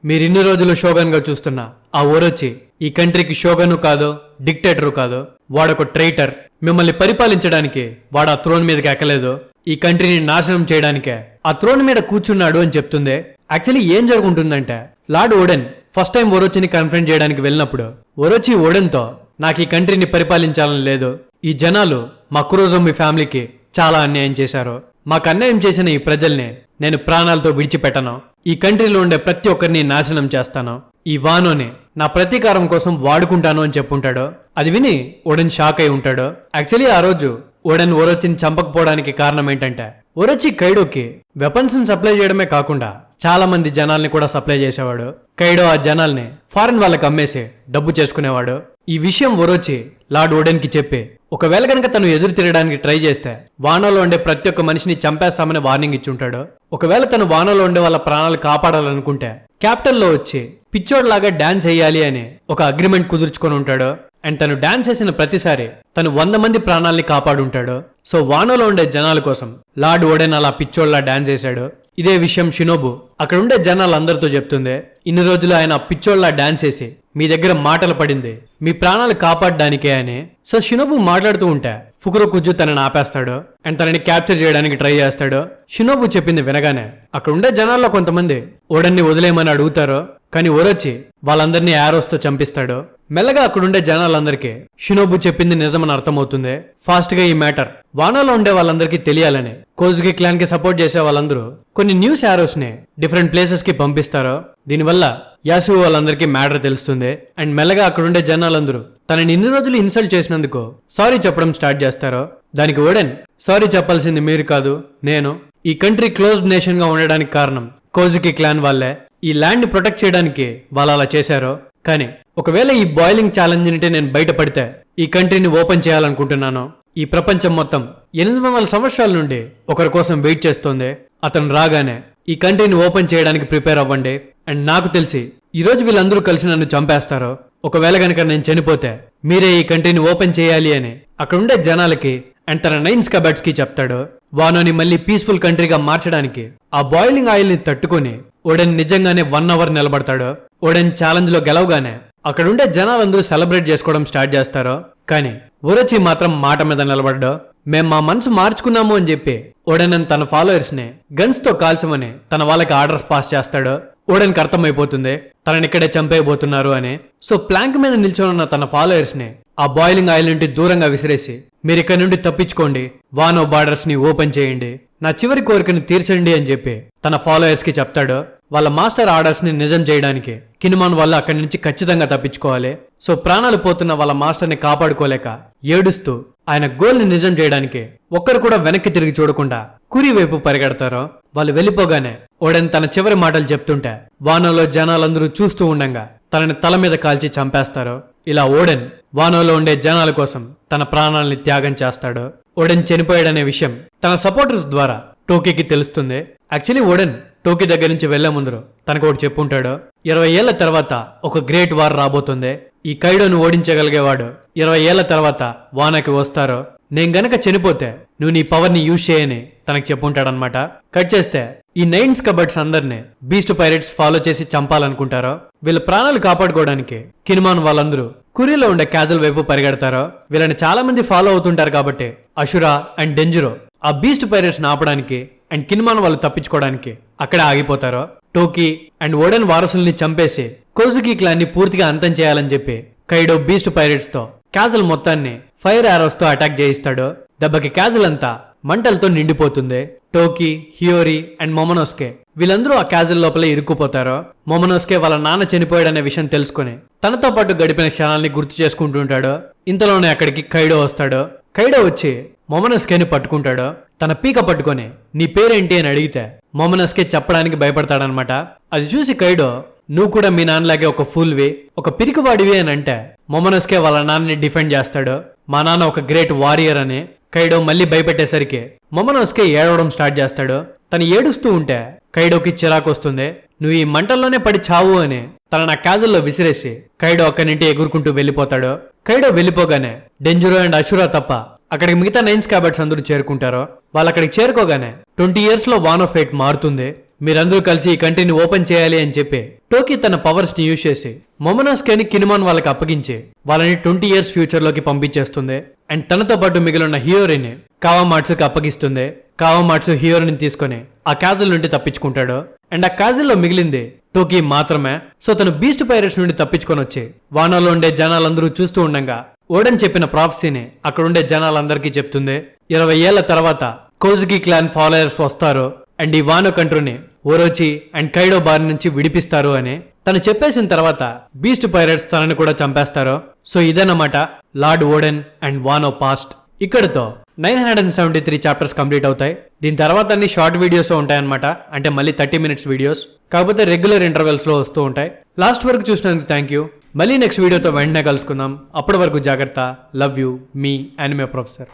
మీరిన్ని రోజులు షోగన్ గా చూస్తున్న ఆ ఒరోచి ఈ కంట్రీకి షోగను కాదు, డిక్టేటరు కాదు, వాడొక ట్రైటర్. మిమ్మల్ని పరిపాలించడానికి వాడు ఆ థ్రోన్ మీదకి ఎక్కలేదు, ఈ కంట్రీని నాశనం చేయడానికే ఆ థ్రోన్ మీద కూర్చున్నాడు అని చెప్తుంది. యాక్చువల్లీ ఏం జరుగుతుందంటే లార్డ్ ఓడెన్ ఫస్ట్ టైం ఒరోచిని కన్ఫరెంట్ చేయడానికి వెళ్ళినప్పుడు ఒరోచి ఓడెన్తో నాకు ఈ కంట్రీని పరిపాలించాలని లేదు, ఈ జనాలు మా కురోజోంబి ఫ్యామిలీకి చాలా అన్యాయం చేశారు, మాకు అన్యాయం చేసిన ఈ ప్రజల్ని నేను ప్రాణాలతో విడిచిపెట్టను, ఈ కంట్రీలో ఉండే ప్రతి ఒక్కరిని నాశనం చేస్తాను, ఈ వానోని నా ప్రతీకారం కోసం వాడుకుంటాను అని చెప్పుంటాడు. అది విని ఓడెన్ షాక్ అయి ఉంటాడు. యాక్చువల్లీ ఆ రోజు ఓడెన్ ఒరోచిని చంపకపోవడానికి కారణం ఏంటంటే ఒరోచి కైడోకి వెపన్స్ సప్లై చేయడమే కాకుండా చాలా మంది జనాల్ని కూడా సప్లై చేసేవాడు. కైడో ఆ జనాల్ని ఫారెన్ వాళ్ళకి అమ్మేసి డబ్బు చేసుకునేవాడు. ఈ విషయం ఒరోచి లార్డ్ ఓడెన్ కి చెప్పి ఒకవేళ కనుక తను ఎదురు తిరగడానికి ట్రై చేస్తే వానలో ఉండే ప్రతి ఒక్క మనిషిని చంపేస్తామని వార్నింగ్ ఇచ్చుంటాడు. ఒకవేళ తను వానలో ఉండే వాళ్ళ ప్రాణాలు కాపాడాలనుకుంటే క్యాపిటల్లో వచ్చి పిచ్చోడ్లాగా డాన్స్ వేయాలి అని ఒక అగ్రిమెంట్ కుదుర్చుకొని ఉంటాడు. అండ్ తను డాన్స్ చేసిన ప్రతిసారి తను 100 మంది ప్రాణాల్ని కాపాడుంటాడు. సో వానోలో ఉండే జనాల కోసం లార్డ్ ఓడెన్ అలా పిచ్చోళ్ళ డాన్స్ చేశాడు. ఇదే విషయం షినోబు అక్కడ ఉండే జనాలందరితో చెప్తుంది. ఇన్ని రోజులు ఆయన పిచ్చోళ్ళ డాన్స్ చేసి మీ దగ్గర మాటలు పడింది మీ ప్రాణాలు కాపాడడానికే అని. సో షినోబు మాట్లాడుతూ ఉంటే ఫుకురోకుజు తనని ఆపేస్తాడు అండ్ తనని క్యాప్చర్ చేయడానికి ట్రై చేస్తాడు. షినోబు చెప్పింది వినగానే అక్కడ ఉండే జనాల్లో కొంతమంది ఓడన్ని వదిలేయమని అడుగుతారు. కానీ ఓరొచ్చి వాళ్ళందరినీ యారోస్ తో చంపిస్తాడు. మెల్లగా అక్కడుండే జనాలందరికీ షినోబు చెప్పింది నిజమని అర్థమవుతుంది. ఫాస్ట్ గా ఈ మ్యాటర్ వానాలో ఉండే వాళ్ళందరికీ తెలియాలని కోజుకి క్లాన్ కి సపోర్ట్ చేసే వాళ్ళందరూ కొన్ని న్యూస్ యారోస్ ని డిఫరెంట్ ప్లేసెస్ కి పంపిస్తారు. దీనివల్ల యాసు వాళ్ళందరికీ మ్యాటర్ తెలుస్తుంది. అండ్ మెల్లగా అక్కడుండే జనాలందరూ తనని ఇన్ని రోజులు ఇన్సల్ట్ చేసినందుకు సారీ చెప్పడం స్టార్ట్ చేస్తారు. దానికి ఓడెన్ సారీ చెప్పాల్సింది మీరు కాదు నేను. ఈ కంట్రీ క్లోజ్డ్ నేషన్ గా ఉండడానికి కారణం కోజుకి క్లాన్ వాళ్ళే. ఈ ల్యాండ్ ప్రొటెక్ట్ చేయడానికి వాళ్ళు అలా చేశారు. కానీ ఒకవేళ ఈ బాయిలింగ్ ఛాలెంజ్ నుండి నేను బయటపడితే ఈ కంట్రీని ఓపెన్ చేయాలనుకుంటున్నాను. ఈ ప్రపంచం మొత్తం 800 సంవత్సరాల నుండి ఒకరి కోసం వెయిట్ చేస్తోంది. అతను రాగానే ఈ కంట్రీని ఓపెన్ చేయడానికి ప్రిపేర్ అవ్వండి. అండ్ నాకు తెలిసి ఈ రోజు వీళ్ళందరూ కలిసి నన్ను చంపేస్తారు. ఒకవేళ గనక నేను చనిపోతే మీరే ఈ కంట్రీని ఓపెన్ చేయాలి అని అక్కడ ఉండే జనాలకి అండ్ తన 9 స్కబర్డ్స్ కి చెప్తాడు. వానోని మళ్ళీ పీస్ఫుల్ కంట్రీగా మార్చడానికి ఆ బాయిలింగ్ ఆయిల్ ని తట్టుకుని ఓడెన్ నిజంగానే 1 అవర్ నిలబడతాడు. ఓడెన్ ఛాలెంజ్ లో గెలవగానే అక్కడుండే జనాలందరూ సెలబ్రేట్ చేసుకోవడం స్టార్ట్ చేస్తారు. కానీ ఒరచి మాత్రం మాట మీద నిలబడ్డాడు. మేం మా మనసు మార్చుకున్నాము అని చెప్పి ఓడెన్ తన ఫాలోయర్స్ ని గన్స్ తో కాల్చమని తన వాళ్ళకి ఆర్డర్స్ పాస్ చేస్తాడు. ఓడెన్ కి అర్థమైపోతుంది తనని ఇక్కడే చంపేయబోతున్నారు అని. సో ప్లాంక్ మీద నిల్చొని తన ఫాలోయర్స్ ని ఆ బాయిలింగ్ ఆయిల్ నుండి దూరంగా విసిరేసి మీరు ఇక్కడ నుండి తప్పించుకోండి, వానో బార్డర్స్ ని ఓపెన్ చేయండి, నా చివరి కోరికను తీర్చండి అని చెప్పి తన ఫాలోయర్స్ కి చెప్తాడు. వాళ్ళ మాస్టర్ ఆర్డర్స్ ని నిజం చేయడానికి కిన్మాన్ వాళ్ళు అక్కడి నుంచి ఖచ్చితంగా తప్పించుకోవాలి. సో ప్రాణాలు పోతున్న వాళ్ళ మాస్టర్ ని కాపాడుకోలేక ఏడుస్తూ ఆయన గోల్ ని నిజం చేయడానికి ఒక్కరు కూడా వెనక్కి తిరిగి చూడకుండా కురి వైపు పరిగెడతారు. వాళ్ళు వెళ్ళిపోగానే ఓడెన్ తన చివరి మాటలు చెప్తుంటే వానోలో జనాలందరూ చూస్తూ ఉండంగా తనని తల మీద కాల్చి చంపేస్తారు. ఇలా ఓడెన్ వానోలో ఉండే జనాల కోసం తన ప్రాణాలని త్యాగం చేస్తాడు. ఓడెన్ చనిపోయాడనే విషయం తన సపోర్టర్స్ ద్వారా టోకీకి తెలుస్తుంది. యాక్చువల్లీ ఓడెన్ టోకీ దగ్గర నుంచి వెళ్లే ముందు తనకు ఒకటి చెప్పుంటాడు. 20 ఏళ్ల తర్వాత ఒక గ్రేట్ వార్ రాబోతుంది. ఈ కైడోను ఓడించగలిగేవాడు 20 ఏళ్ల తర్వాత వానాకి వస్తారు. నేను గనక చనిపోతే నువ్వు నీ పవర్ ని యూజ్ చేయని తనకు చెప్పుంటాడనమాట. కట్ చేస్తే ఈ 9 స్కబర్డ్స్ అందరినీ బీస్ట్ పైరేట్స్ ఫాలో చేసి చంపాలనుకుంటారో. వీళ్ళ ప్రాణాలు కాపాడుకోవడానికి కిన్మాన్ వాళ్ళందరూ కురీలో ఉండే క్యాజల్ వైపు పరిగెడతారో. వీళ్ళని చాలా మంది ఫాలో అవుతుంటారు కాబట్టి అషురా అండ్ డెంజరో ఆ బీస్ట్ పైరేట్స్ ఆపడానికి అండ్ కిన్మాన్ వాళ్ళు తప్పించుకోవడానికి అక్కడే ఆగిపోతారో. టోకీ అండ్ ఓడెన్ వారసుల్ని చంపేసి కోజుకి క్లాన్ ని పూర్తిగా అంతం చేయాలని చెప్పి కైడో బీస్ట్ పైరేట్స్ తో క్యాజల్ మొత్తాన్ని ఫైర్ ఆరోస్ తో అటాక్ చేయిస్తాడు. దెబ్బకి క్యాజల్ అంతా మంటలతో నిండిపోతుంది. టోకీ, హియోరి అండ్ మొమనోస్కే వీళ్ళందరూ ఆ క్యాజల్ లోపలే ఇరుక్కుపోతారు. మొమనోస్కే వాళ్ళ నాన్న చనిపోయాడనే విషయం తెలుసుకుని తనతో పాటు గడిపిన క్షణాలని గుర్తు చేసుకుంటుంటాడు. ఇంతలోనే అక్కడికి కైడో వస్తాడు. కైడో వచ్చి మొమనోస్కేని పట్టుకుంటాడు. తన పీక పట్టుకొని నీ పేరేంటి అని అడిగితే మొమనోస్కే చెప్పడానికి భయపడతాడనమాట. అది చూసి కైడో నువ్వు కూడా మీ నాన్నలాగే ఒక ఫూల్వి, ఒక పిరికివాడివి అని అంటే మొమనోస్కే వాళ్ళ నాన్నని డిఫెండ్ చేస్తాడు. మా నాన్న ఒక గ్రేట్ వారియర్ అని. కైడో మళ్ళీ భయపెట్టేసరికి మొమనోస్కే ఏడవడం స్టార్ట్ చేస్తాడు. తను ఏడుస్తూ ఉంటే కైడోకి చిరాకు వస్తుంది. నువ్వు ఈ మంటల్లోనే పడి చావు అని తన నా క్యాజల్లో విసిరేసి కైడో అక్కడి నుండి ఎగురుకుంటూ వెళ్ళిపోతాడు. కైడో వెళ్ళిపోగానే డెంజరో అండ్ అషురా తప్ప అక్కడికి మిగతా 9 స్కాబర్డ్స్ అందరూ చేరుకుంటారు. వాళ్ళు అక్కడికి చేరుకోగానే 20 years లో వాన్ ఆఫ్ ఫేట్ మారుతుంది. మీరందరూ కలిసి ఈ కంట్రీని ఓపెన్ చేయాలి అని చెప్పి టోకీ తన పవర్స్ ని యూజ్ చేసి మొమనోస్కేని కిన్మాన్ వాళ్ళకి అప్పగించి వాళ్ళని 20 years ఫ్యూచర్ లోకి పంపించేస్తుంది. అండ్ తనతో పాటు మిగిలిన హియోరిని కావామాట్సుకి అప్పగిస్తుంది. కావామాట్సు హియోరిని తీసుకుని ఆ క్యాజల్ నుండి తప్పించుకుంటాడు. అండ్ ఆ క్యాజల్ లో మిగిలింది టోకీ మాత్రమే. సో తను బీస్ట్ పైరేట్స్ నుండి తప్పించుకొని వచ్చి వానాలో ఉండే జనాలందరూ చూస్తూ ఉండగా ఓడెన్ చెప్పిన ప్రాఫెసీని అక్కడుండే జనాలందరికీ చెప్తుంది. 20 ఏళ్ల తర్వాత కోజుకి క్లాన్ ఫాలోయర్స్ వస్తారు అండ్ ఈ వానో కంట్రీని ఓరోచి అండ్ కైడో బారి నుంచి విడిపిస్తారు అని తను చెప్పేసిన తర్వాత బీస్ట్ పైరేట్స్ తనని కూడా చంపేస్తారు. సో ఇదేనమాట లార్డ్ ఓడెన్ అండ్ వానో పాస్ట్. ఇక్కడతో 973 చాప్టర్స్ కంప్లీట్ అవుతాయి. దీని తర్వాత అన్ని షార్ట్ వీడియోస్ ఉంటాయన్నమాట. అంటే మళ్ళీ 30 minutes వీడియోస్, కాకపోతే రెగ్యులర్ ఇంటర్వెల్స్ లో వస్తూ ఉంటాయి. లాస్ట్ వరకు చూసినందుకు థ్యాంక్ యూ. మళ్ళీ నెక్స్ట్ వీడియోతో వెంటనే కలుసుకుందాం. అప్పటి వరకు జాగ్రత్త. Love you, me anime professor.